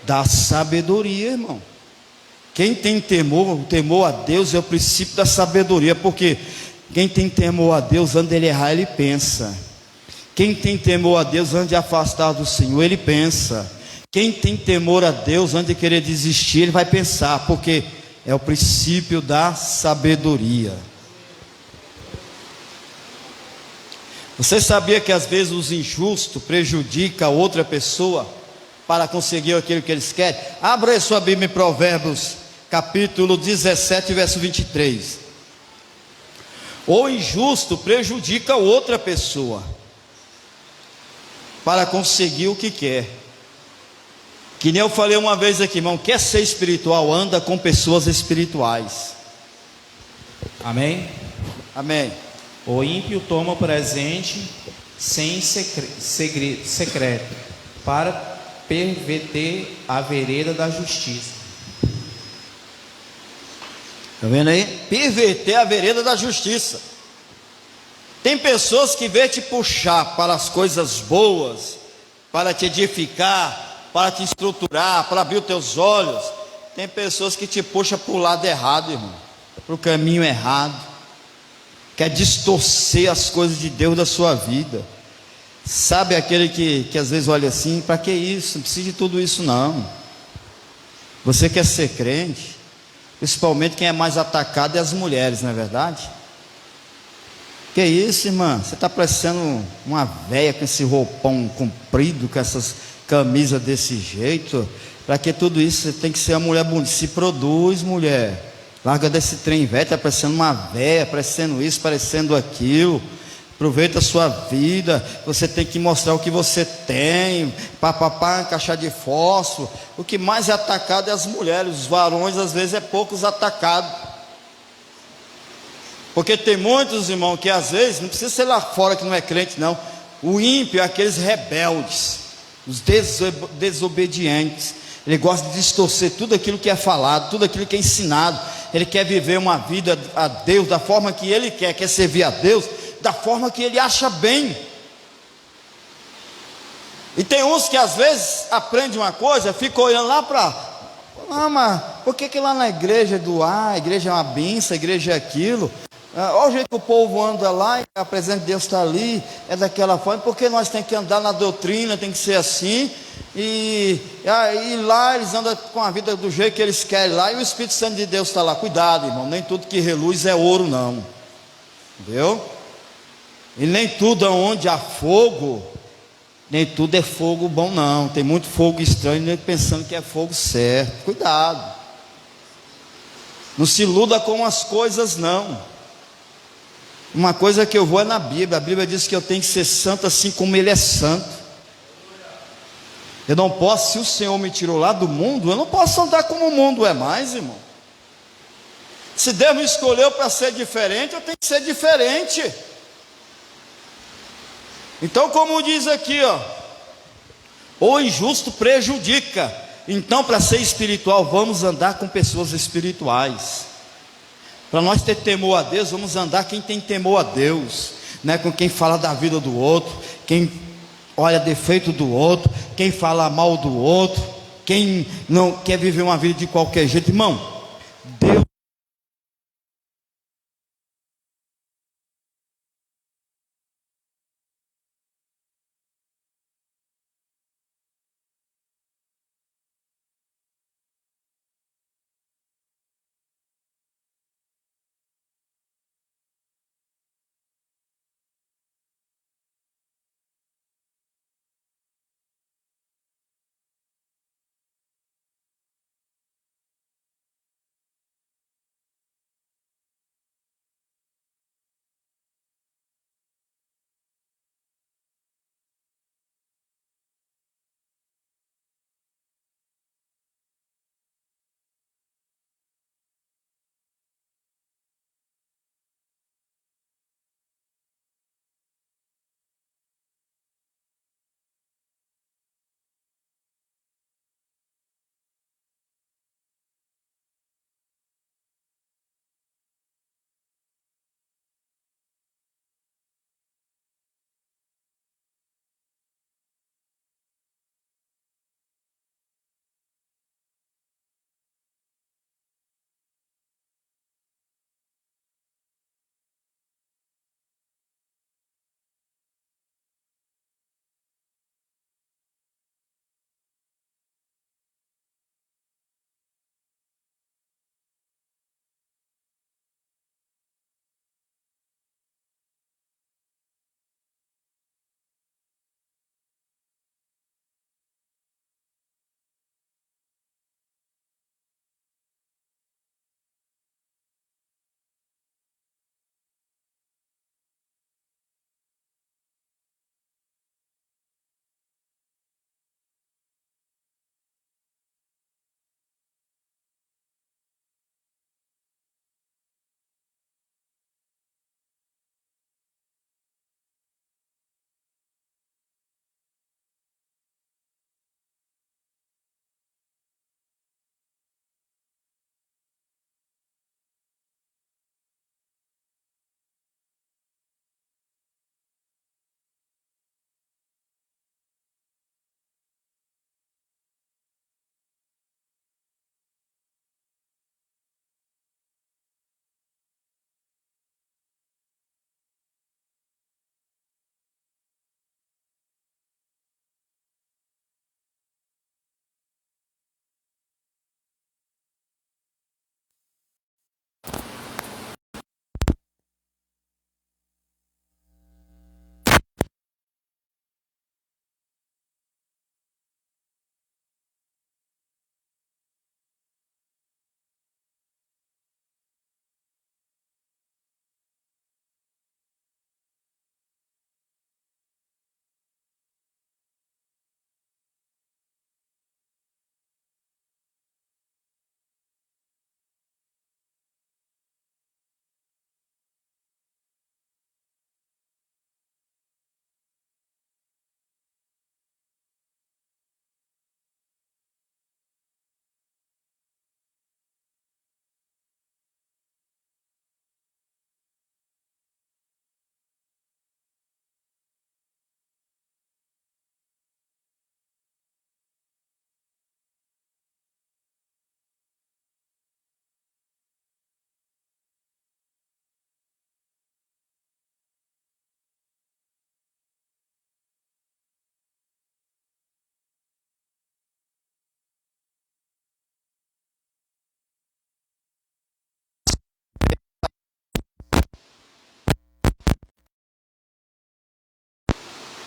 Da sabedoria, irmão. Quem tem temor, o temor a Deus é o princípio da sabedoria, porque quem tem temor a Deus, antes de ele errar, ele pensa. Quem tem temor a Deus, antes de afastar do Senhor, ele pensa. Quem tem temor a Deus, antes de querer desistir, ele vai pensar, porque é o princípio da sabedoria. Você sabia que às vezes os injustos prejudicam a outra pessoa para conseguir aquilo que eles querem? Abra aí sua Bíblia em Provérbios, capítulo 17, verso 23. O injusto prejudica outra pessoa para conseguir o que quer. Que nem eu falei uma vez aqui, irmão, quer ser espiritual, anda com pessoas espirituais. Amém? Amém. O ímpio toma o presente sem secreto, para perverter a vereda da justiça. Está vendo aí? Perverter a vereda da justiça. Tem pessoas que vêm te puxar para as coisas boas, para te edificar, para te estruturar, para abrir os teus olhos. Tem pessoas que te puxam para o lado errado, irmão, para o caminho errado, quer distorcer as coisas de Deus da sua vida. Sabe aquele que às vezes olha assim, para que isso? Não precisa de tudo isso não. Você quer ser crente, principalmente quem é mais atacado é as mulheres, não é verdade? Que isso, irmã? Você está parecendo uma véia com esse roupão comprido, com essas camisas desse jeito. Para que tudo isso? Você tem que ser uma mulher bonita. Se produz, mulher. Larga desse trem velho, está parecendo uma véia, parecendo isso, parecendo aquilo. Aproveita a sua vida. Você tem que mostrar o que você tem. Papapá, encaixar de fósforo. O que mais é atacado é as mulheres. Os varões, às vezes, é poucos atacados. Porque tem muitos, irmãos, que às vezes, não precisa ser lá fora que não é crente, não. O ímpio é aqueles rebeldes, os desobedientes. Ele gosta de distorcer tudo aquilo que é falado, tudo aquilo que é ensinado. Ele quer viver uma vida a Deus da forma que ele quer servir a Deus da forma que ele acha bem. E tem uns que às vezes aprendem uma coisa, ficam olhando lá para... Ah, mas por que lá na igreja a igreja é uma benção, a igreja é aquilo? Olha o jeito que o povo anda lá, e a presença de Deus está ali, é daquela forma. Porque nós temos que andar na doutrina, tem que ser assim. E lá eles andam com a vida do jeito que eles querem lá, e o Espírito Santo de Deus está lá. Cuidado, irmão, nem tudo que reluz é ouro não, entendeu? E nem tudo onde há fogo, nem tudo é fogo bom não. Tem muito fogo estranho pensando que é fogo certo. Cuidado, não se iluda com as coisas não. Uma coisa que eu vou é na Bíblia. A Bíblia diz que eu tenho que ser santo assim como Ele é santo. Eu não posso, se o Senhor me tirou lá do mundo, eu não posso andar como o mundo é mais, irmão. Se Deus me escolheu para ser diferente, eu tenho que ser diferente. Então, como diz aqui, o injusto prejudica. Então, para ser espiritual, vamos andar com pessoas espirituais. Para nós ter temor a Deus, vamos andar quem tem temor a Deus, não é com quem fala da vida do outro, quem olha defeito do outro, quem fala mal do outro, quem não quer viver uma vida de qualquer jeito, irmão.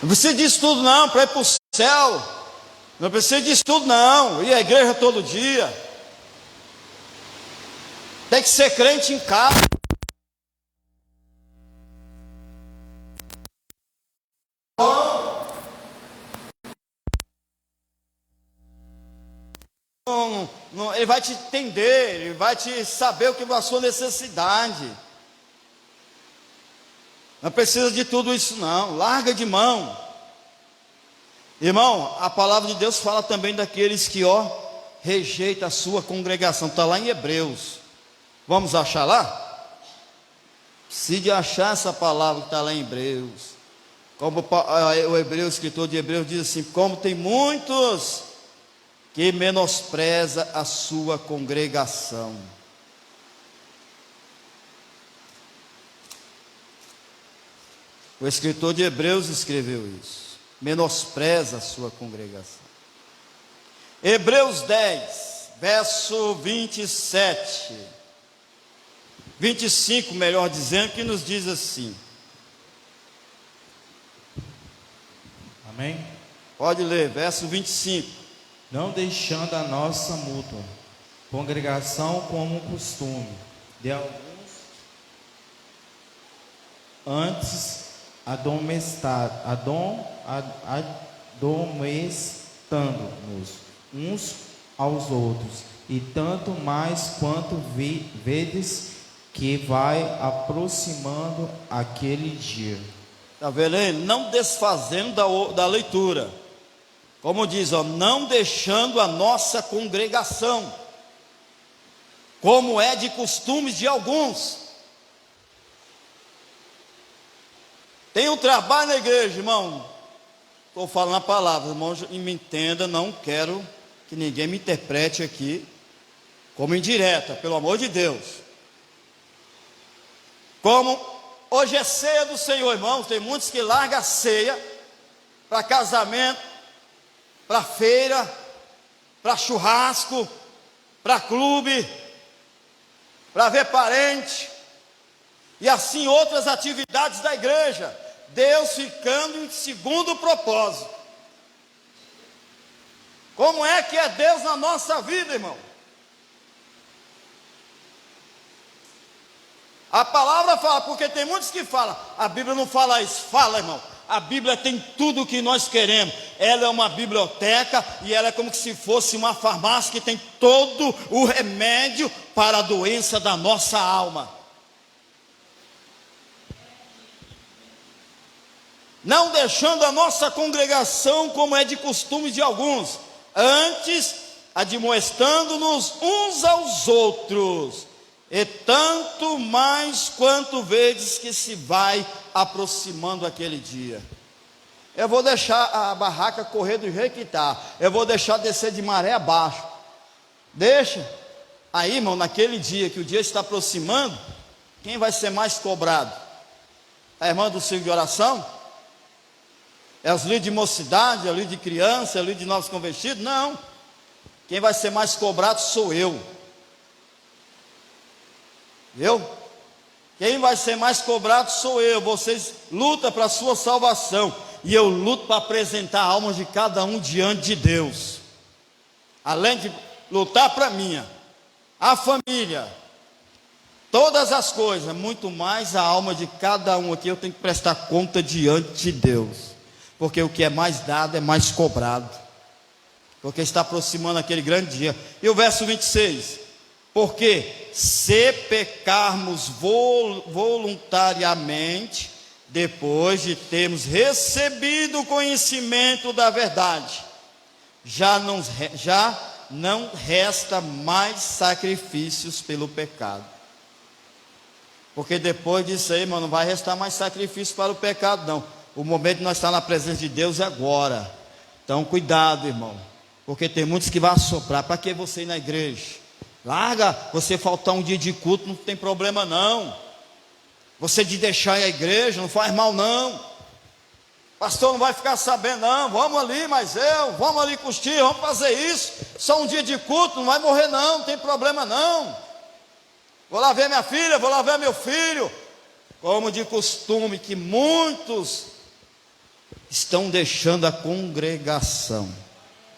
Não precisa disso tudo não, para ir para o céu. Não precisa disso tudo não, ir à igreja todo dia. Tem que ser crente em casa. Ele vai te entender, ele vai te saber o que é a sua necessidade. Não precisa de tudo isso não, larga de mão. Irmão, a palavra de Deus fala também daqueles que, rejeita a sua congregação. Está lá em Hebreus. Vamos achar lá? Precisa achar essa palavra que está lá em Hebreus. Como o escritor de Hebreus diz assim: como tem muitos que menospreza a sua congregação. O escritor de Hebreus escreveu isso. Menospreza a sua congregação. Hebreus 10, verso 27. 25, melhor dizendo, que nos diz assim. Amém? Pode ler, verso 25. Não deixando a nossa mútua congregação como costume de alguns, antes admoestando-nos uns aos outros, e tanto mais quanto vedes que vai aproximando aquele dia. Está vendo aí? Não desfazendo da leitura. Como diz, não deixando a nossa congregação, como é de costumes de alguns. Tem um trabalho na igreja, irmão. Estou falando a palavra, irmão, e me entenda, não quero que ninguém me interprete aqui como indireta, pelo amor de Deus. Como hoje é ceia do Senhor, irmãos, tem muitos que largam a ceia para casamento, para feira, para churrasco, para clube, para ver parente, e assim outras atividades da igreja. Deus ficando em segundo propósito. Como é que é Deus na nossa vida, irmão? A palavra fala, porque tem muitos que falam, a Bíblia não fala isso. Fala, irmão, a Bíblia tem tudo o que nós queremos. Ela é uma biblioteca e ela é como se fosse uma farmácia que tem todo o remédio para a doença da nossa alma. Não deixando a nossa congregação como é de costume de alguns, antes admoestando-nos uns aos outros, e tanto mais quanto vedes que se vai aproximando aquele dia. Eu vou deixar a barraca correr do jeito que está, eu vou deixar descer de maré abaixo. Deixa. Aí, irmão, naquele dia que o dia está aproximando, quem vai ser mais cobrado? A irmã do círculo de oração? É os líderes de mocidade, é o líder de criança, é o líder de novos convertidos? Não. Quem vai ser mais cobrado sou eu. Viu? Quem vai ser mais cobrado sou eu. Vocês lutam para a sua salvação, e eu luto para apresentar a alma de cada um diante de Deus. Além de lutar para a minha, a família, todas as coisas, muito mais a alma de cada um aqui, eu tenho que prestar conta diante de Deus. Porque o que é mais dado é mais cobrado. Porque está aproximando aquele grande dia. E o verso 26. Porque se pecarmos voluntariamente, depois de termos recebido o conhecimento da verdade, já não resta mais sacrifícios pelo pecado. Porque depois disso aí, irmão, não vai restar mais sacrifício para o pecado, não. O momento de nós estar na presença de Deus é agora. Então cuidado, irmão, porque tem muitos que vão assoprar. Para que você ir na igreja? Larga, você faltar um dia de culto, não tem problema não. Você de deixar ir à igreja, não faz mal não. Pastor não vai ficar sabendo não. Vamos ali, vamos ali curtir, vamos fazer isso. Só um dia de culto, não vai morrer não tem problema não. Vou lá ver minha filha, vou lá ver meu filho. Como de costume que muitos estão deixando a congregação,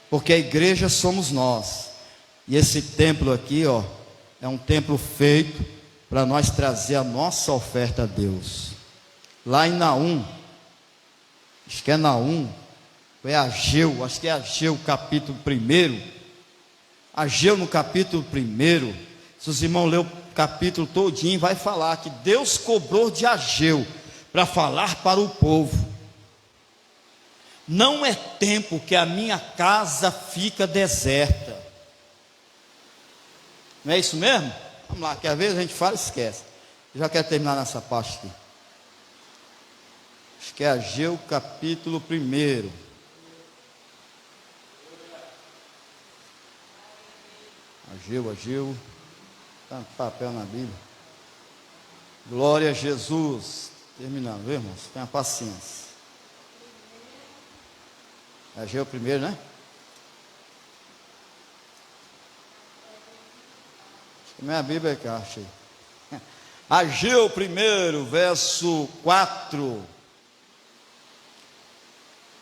porque a igreja somos nós, e esse templo aqui, ó, é um templo feito para nós trazer a nossa oferta a Deus. Lá em Naum, acho que é Naum, é Ageu, acho que é Ageu capítulo 1, Ageu no capítulo 1, se os irmãos lerem o capítulo todinho, vai falar que Deus cobrou de Ageu para falar para o povo: não é tempo que a minha casa fica deserta. Não é isso mesmo? Vamos lá, que às vezes a gente fala e esquece. Eu já quero terminar nessa parte aqui. Acho que é Ageu capítulo 1. Ageu. Tanto papel na Bíblia. Glória a Jesus. Terminando, viu, irmãos? Tenha paciência. Ageu 1, né? Acho que minha Bíblia é que eu achei. Ageu 1, verso 4.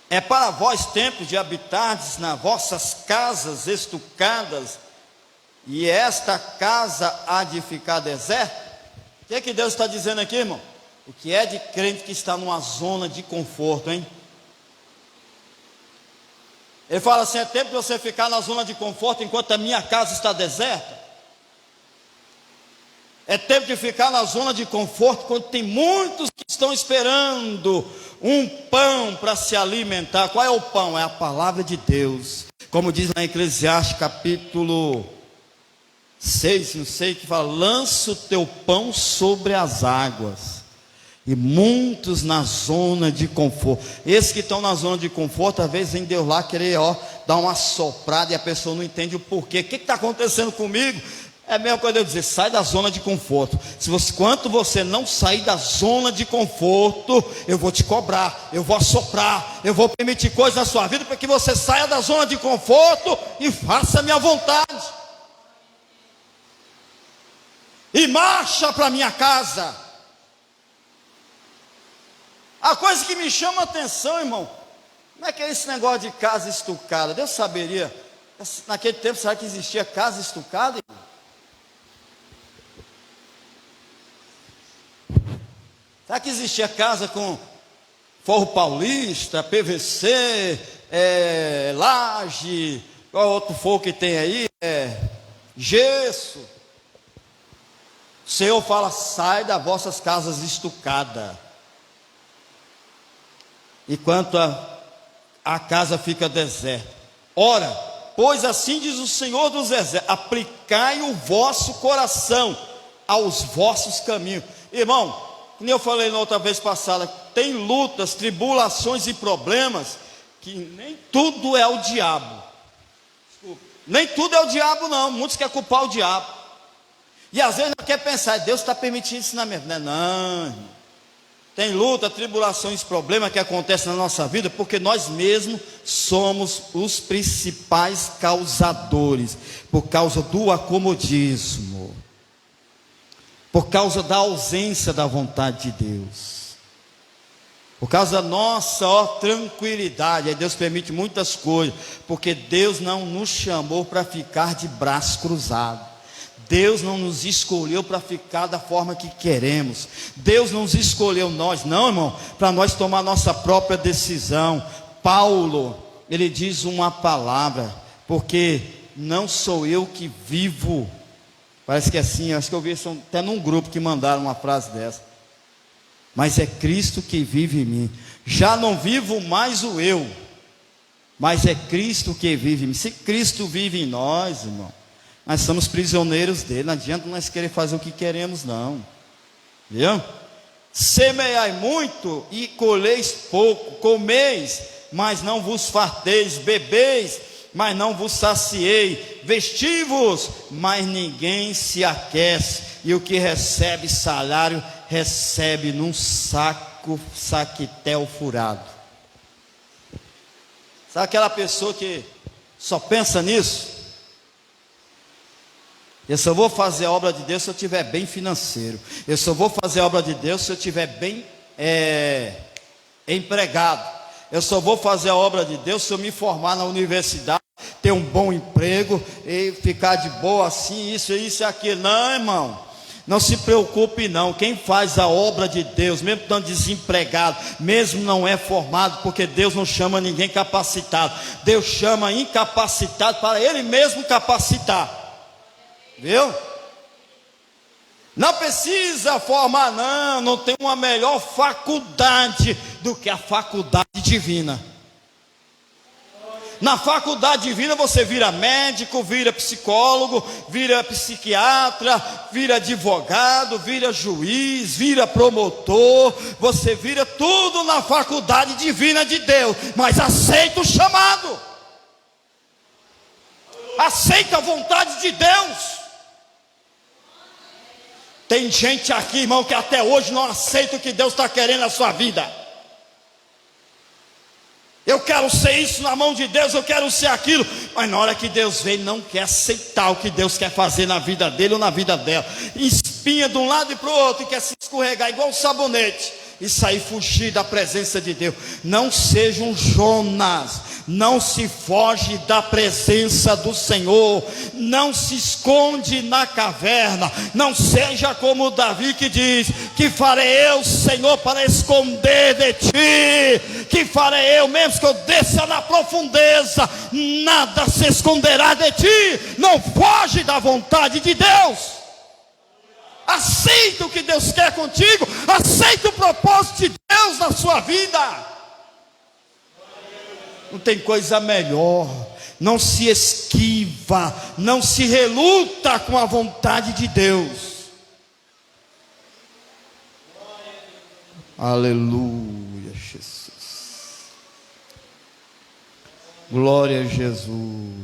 É para vós tempo de habitardes nas vossas casas estucadas, e esta casa há de ficar deserta? O que é que Deus está dizendo aqui, irmão? O que é de crente que está numa zona de conforto, hein? Ele fala assim: é tempo de você ficar na zona de conforto enquanto a minha casa está deserta? É tempo de ficar na zona de conforto quando tem muitos que estão esperando um pão para se alimentar. Qual é o pão? É a palavra de Deus. Como diz na Eclesiastes capítulo 6, não sei, que fala: lança o teu pão sobre as águas. E muitos na zona de conforto. Esses que estão na zona de conforto, às vezes vem Deus lá querer, dar uma soprada, e a pessoa não entende o porquê. O que está acontecendo comigo? É a mesma coisa eu dizer: sai da zona de conforto. Quanto você não sair da zona de conforto, eu vou te cobrar, eu vou assoprar, eu vou permitir coisas na sua vida para que você saia da zona de conforto e faça a minha vontade. E marcha para a minha casa. A coisa que me chama a atenção, irmão, não é que é esse negócio de casa estucada. Deus saberia, naquele tempo, será que existia casa estucada, irmão? Será que existia casa com forro paulista, PVC, laje, qual outro forro que tem aí? Gesso. O Senhor fala: sai das vossas casas estucadas. Enquanto a casa fica deserta. Ora, pois assim diz o Senhor dos Exércitos: aplicai o vosso coração aos vossos caminhos. Irmão, como eu falei na outra vez passada, tem lutas, tribulações e problemas que nem tudo é o diabo. Desculpa. Nem tudo é o diabo, não. Muitos querem culpar o diabo. E às vezes não quer pensar: Deus está permitindo isso na minha vida. Não, irmão. Tem luta, tribulações, problemas que acontecem na nossa vida, porque nós mesmos somos os principais causadores, por causa do acomodismo, por causa da ausência da vontade de Deus, por causa da nossa tranquilidade. Aí Deus permite muitas coisas, porque Deus não nos chamou para ficar de braço cruzado. Deus não nos escolheu para ficar da forma que queremos. Deus não nos escolheu nós, não, irmão, para nós tomar nossa própria decisão. Paulo, ele diz uma palavra: porque não sou eu que vivo. Parece que é assim, acho que eu vi até num grupo que mandaram uma frase dessa. Mas é Cristo que vive em mim. Já não vivo mais o eu, mas é Cristo que vive em mim. Se Cristo vive em nós, irmão, nós somos prisioneiros dele. Não adianta nós querer fazer o que queremos, não. Viu? Semeai muito e colheis pouco. Comeis, mas não vos farteis. Bebeis, mas não vos saciei. Vestivos, mas ninguém se aquece. E o que recebe salário, recebe num saquetel furado. Sabe aquela pessoa que só pensa nisso? Eu só vou fazer a obra de Deus se eu estiver bem financeiro. Eu só vou fazer a obra de Deus se eu estiver bem empregado. Eu só vou fazer a obra de Deus se eu me formar na universidade, ter um bom emprego e ficar de boa assim, isso e aquilo. Não, irmão. Não se preocupe não, quem faz a obra de Deus, mesmo estando desempregado, mesmo não é formado, porque Deus não chama ninguém capacitado, Deus chama incapacitado para Ele mesmo capacitar, viu? Não precisa formar não tem uma melhor faculdade do que a faculdade divina. Na faculdade divina você vira médico, vira psicólogo, vira psiquiatra, vira advogado, vira juiz, vira promotor. Você vira tudo na faculdade divina de Deus. Mas aceita o chamado. Aceita a vontade de Deus. Tem gente aqui, irmão, que até hoje não aceita o que Deus está querendo na sua vida. Eu quero ser isso na mão de Deus, eu quero ser aquilo. Mas na hora que Deus vem, não quer aceitar o que Deus quer fazer na vida dele ou na vida dela. Espinha de um lado e para o outro, e quer se escorregar igual um sabonete e sair fugir da presença de Deus. Não seja um Jonas. Não se foge da presença do Senhor. Não se esconde na caverna. Não seja como Davi que diz: que farei eu, Senhor, para esconder de ti? Que farei eu, mesmo que eu desça na profundeza, nada se esconderá de ti. Não foge da vontade de Deus. Aceita o que Deus quer contigo. Aceita o propósito de Deus na sua vida. Não tem coisa melhor. Não se esquiva, não se reluta com a vontade de Deus. Aleluia, Jesus. Glória a Jesus.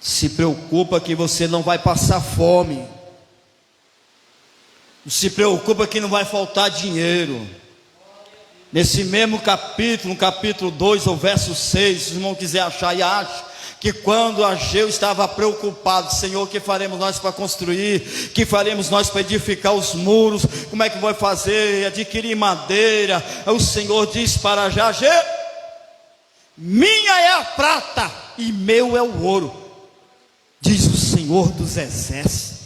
Se preocupa que você não vai passar fome. Não se preocupa que não vai faltar dinheiro. Nesse mesmo capítulo, no capítulo 2, o verso 6, se o irmão quiser achar e acha, que quando Ageu estava preocupado: Senhor, o que faremos nós para construir? O que faremos nós para edificar os muros? Como é que vai fazer? Adquirir madeira? O Senhor diz para Ageu: minha é a prata e meu é o ouro, diz o Senhor dos exércitos.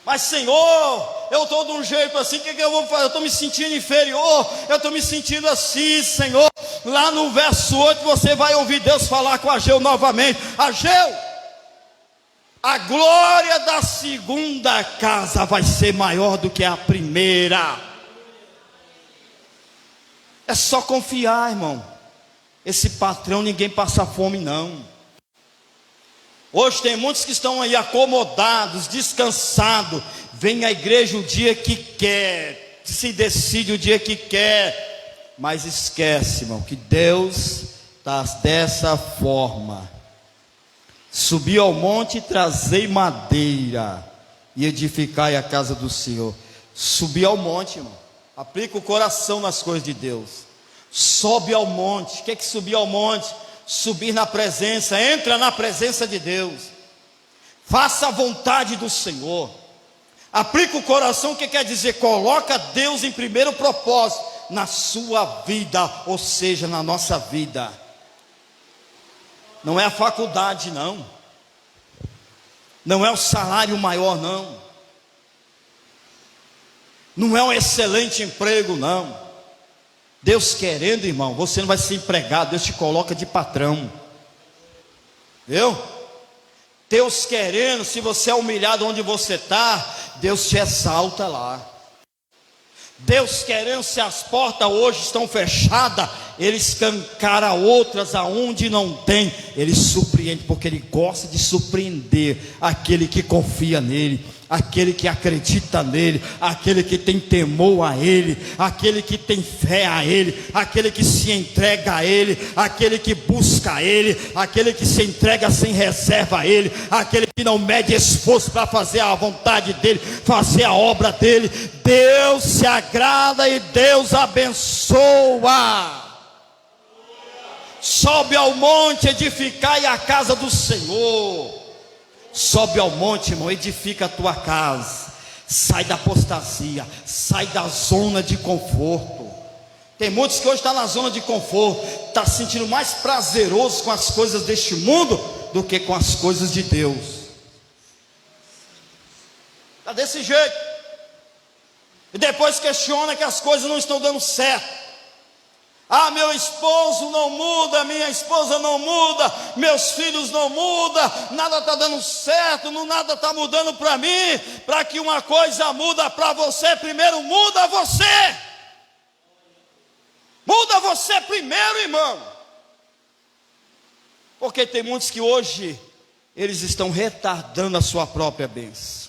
Mas Senhor, eu estou de um jeito assim, o que eu vou fazer? Eu estou me sentindo inferior, eu estou me sentindo assim, Senhor. Lá no verso 8 você vai ouvir Deus falar com Ageu novamente: Ageu, a glória da segunda casa vai ser maior do que a primeira. É só confiar, irmão. Esse patrão, ninguém passa fome não. Hoje tem muitos que estão aí acomodados, descansados. Vem à igreja o dia que quer, se decide o dia que quer. Mas esquece, irmão, que Deus está dessa forma: subi ao monte e trazei madeira e edificai a casa do Senhor. Subir ao monte, irmão, aplica o coração nas coisas de Deus. Sobe ao monte. O que é que subir ao monte? Subir na presença, entra na presença de Deus, faça a vontade do Senhor, aplica o coração, que quer dizer, coloca Deus em primeiro propósito na sua vida, ou seja, na nossa vida. Não é a faculdade não, não é o salário maior não, não é um excelente emprego não. Deus querendo, irmão, você não vai ser empregado, Deus te coloca de patrão, viu? Deus querendo, se você é humilhado onde você está, Deus te exalta lá. Deus querendo, se as portas hoje estão fechadas, Ele escancara outras aonde não tem. Ele surpreende, porque Ele gosta de surpreender aquele que confia nele, aquele que acredita nele, aquele que tem temor a Ele, aquele que tem fé a Ele, aquele que se entrega a Ele, aquele que busca a Ele, aquele que se entrega sem reserva a Ele, aquele que não mede esforço para fazer a vontade dEle, fazer a obra dEle. Deus se agrada e Deus abençoa. Sobe ao monte, edificai a casa do Senhor. Sobe ao monte, irmão, edifica a tua casa. sai da apostasia, sai da zona de conforto. Tem muitos que hoje estão na zona de conforto, está se sentindo mais prazeroso com as coisas deste mundo do que com as coisas de Deus. Está desse jeito. E depois questiona que as coisas não estão dando certo. Ah, meu esposo não muda, minha esposa não muda, meus filhos não mudam, nada está dando certo, nada está mudando para mim. Para que uma coisa muda para você, primeiro muda você. Muda você primeiro, irmão. Porque tem muitos que hoje, eles estão retardando a sua própria bênção.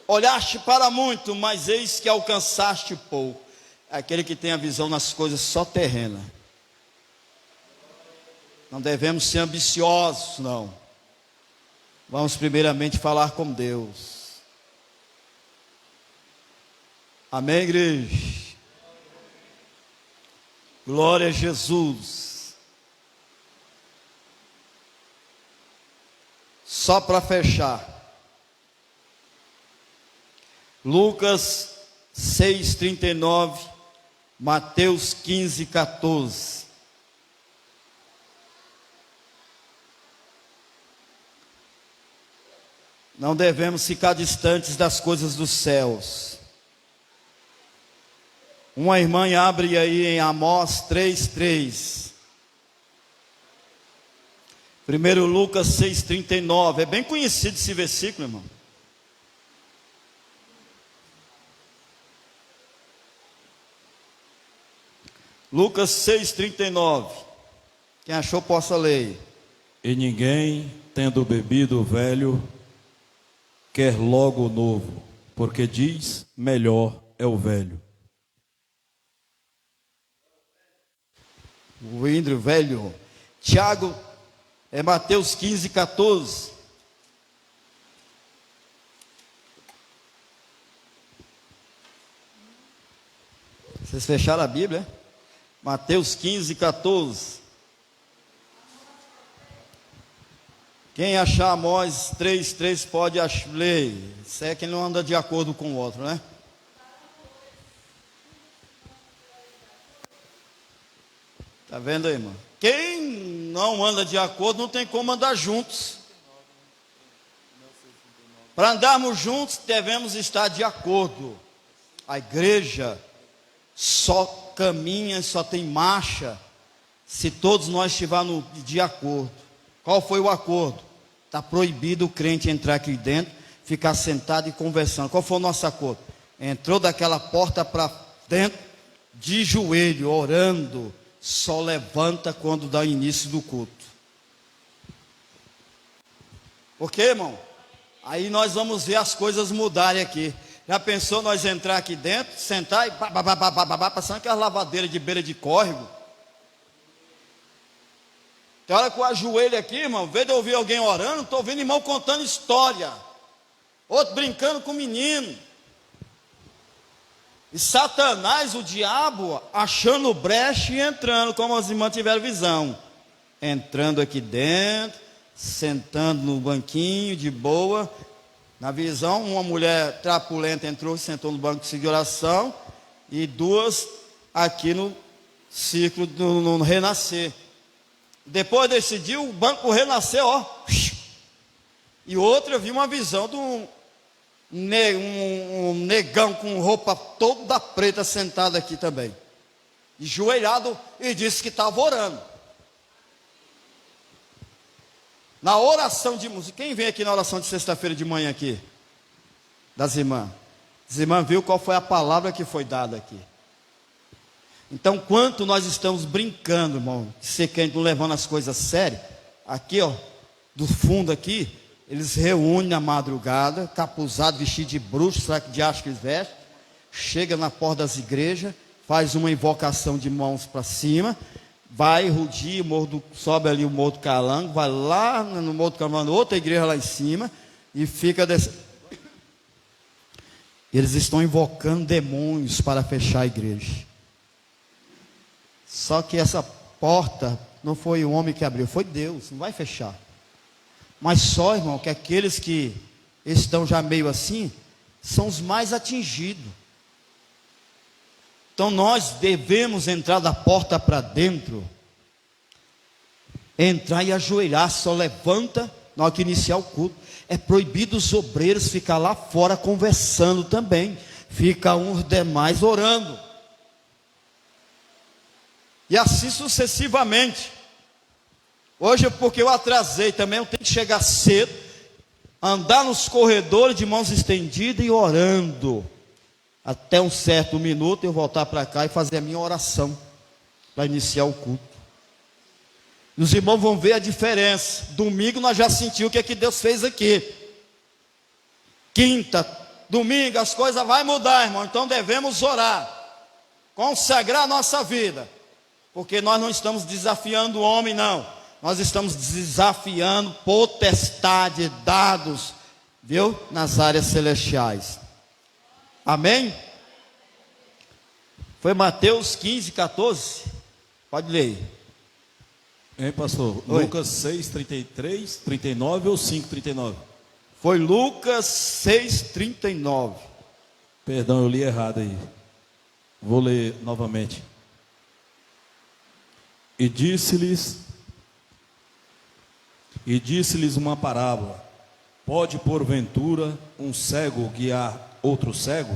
Olhaste para muito, mas eis que alcançaste pouco. Aquele que tem a visão nas coisas só terrenas. Não devemos ser ambiciosos, não. Vamos primeiramente falar com Deus. Amém, igreja? Glória a Jesus. Só para fechar. Lucas 6:39, Mateus 15:14. Não devemos ficar distantes das coisas dos céus. Uma irmã abre aí em Amós 3:3. Primeiro Lucas 6:39. É bem conhecido esse versículo, irmão. Lucas 6:39. Quem achou possa ler. E ninguém, tendo bebido o velho, quer logo o novo, porque diz, melhor é o velho. O Indro velho. Tiago, é Mateus 15:14. Vocês fecharam a Bíblia? Mateus 15:14. Quem achar Amós 3:3 pode ler. Isso é quem não anda de acordo com o outro, né? Está vendo aí, irmão? Quem não anda de acordo não tem como andar juntos. Para andarmos juntos devemos estar de acordo. A igreja só caminha, só tem marcha se todos nós estivermos de acordo. Qual foi o acordo? Está proibido o crente entrar aqui dentro, ficar sentado e conversando. Qual foi o nosso acordo? Entrou daquela porta para dentro, de joelho, orando. Só levanta quando dá início do culto. Por quê, irmão? Aí nós vamos ver as coisas mudarem aqui. Já pensou nós entrar aqui dentro, sentar e passando aquelas lavadeiras de beira de córrego? Tem hora que eu ajoelho aqui, irmão, em vez de eu ouvir alguém orando, estou ouvindo irmão contando história. Outro brincando com o menino. E Satanás, o diabo, achando brecha e entrando, como as irmãs tiveram visão. Entrando aqui dentro, sentando no banquinho, de boa. Na visão, uma mulher trapulenta entrou, sentou no banco de oração. E duas aqui no círculo, no renascer. Depois desse dia, o banco renasceu, ó. E outra, eu vi uma visão de um negão com roupa toda preta sentado aqui também, enjoelhado, e disse que estava orando. Na oração de música, quem vem aqui na oração de sexta-feira de manhã aqui? Das irmãs. As irmãs viu qual foi a palavra que foi dada aqui. Então, quanto nós estamos brincando, irmão, de ser crente, não levando as coisas a sério, aqui, ó, do fundo aqui, eles reúnem na madrugada, capuzado, vestido de bruxo, será que de acho que eles vestem? Chega na porta das igrejas, faz uma invocação de mãos para cima, vai rudir, sobe ali o Morro do Calango, vai lá no Morro do Calango, outra igreja lá em cima, e fica descendo. Eles estão invocando demônios para fechar a igreja. Só que essa porta não foi o homem que abriu, foi Deus, não vai fechar. Mas só, irmão, que aqueles que estão já meio assim, são os mais atingidos. Então nós devemos entrar da porta para dentro, entrar e ajoelhar, só levanta na hora que iniciar o culto. É proibido os obreiros ficar lá fora conversando também, fica uns demais orando, e assim sucessivamente. Hoje, porque eu atrasei também, eu tenho que chegar cedo, andar nos corredores de mãos estendidas e orando, até um certo minuto eu voltar para cá e fazer a minha oração, para iniciar o culto. E os irmãos vão ver a diferença. Domingo nós já sentimos o que é que Deus fez aqui. Quinta, domingo as coisas vão mudar, irmão. Então devemos orar, consagrar a nossa vida, porque nós não estamos desafiando o homem, não. Nós estamos desafiando potestade, dados, viu? Nas áreas celestiais. Amém? Foi Mateus 15, 14. Pode ler. Hein, pastor? Oi. Lucas 6, 33, 39 ou 5, 39? Foi Lucas 6, 39. Perdão, eu li errado aí. Vou ler novamente. E disse-lhes uma parábola: pode porventura um cego guiar outro cego?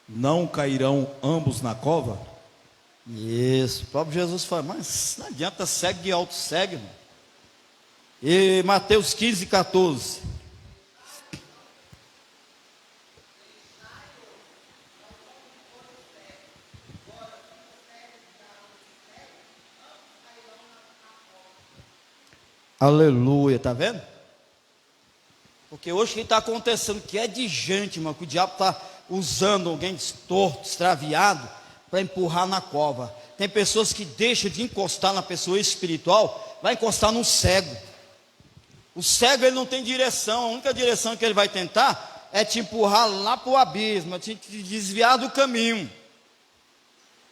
Não cairão ambos na cova? Isso, o próprio Jesus fala, mas não adianta cego guiar outro cego, irmão. E Mateus 15, 14. Aleluia, está vendo? Porque hoje o que está acontecendo, que é de gente, irmão, que o diabo está usando alguém torto, extraviado, para empurrar na cova. Tem pessoas que deixam de encostar na pessoa espiritual, vai encostar no cego. O cego, ele não tem direção, a única direção que ele vai tentar é te empurrar lá para o abismo, é te desviar do caminho,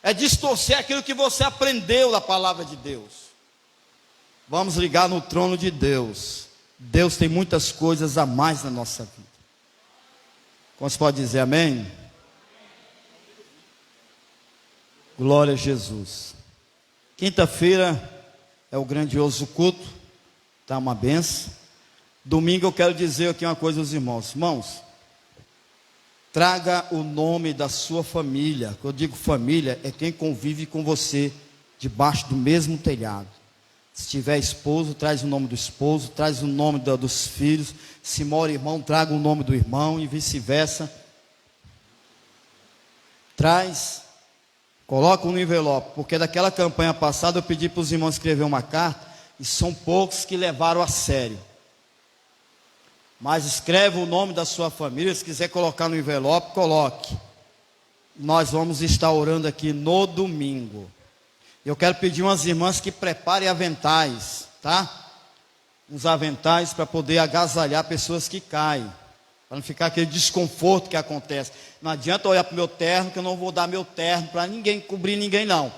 é distorcer aquilo que você aprendeu da palavra de Deus. Vamos ligar no trono de Deus. Deus tem muitas coisas a mais na nossa vida. Como você pode dizer amém? Glória a Jesus. Quinta-feira é o grandioso culto, está uma benção. Domingo eu quero dizer aqui uma coisa aos irmãos. Irmãos, traga o nome da sua família. Quando eu digo família, é quem convive com você debaixo do mesmo telhado. Se tiver esposo, traz o nome do esposo, traz o nome dos filhos. Se mora irmão, traga o nome do irmão e vice-versa. Traz, coloca no envelope, porque daquela campanha passada eu pedi para os irmãos escrever uma carta, e são poucos que levaram a sério. Mas escreve o nome da sua família, se quiser colocar no envelope, coloque. Nós vamos estar orando aqui no domingo. Eu quero pedir umas irmãs que preparem aventais, tá? Uns aventais para poder agasalhar pessoas que caem, para não ficar aquele desconforto que acontece. Não adianta olhar para o meu terno, que eu não vou dar meu terno para ninguém, cobrir ninguém não.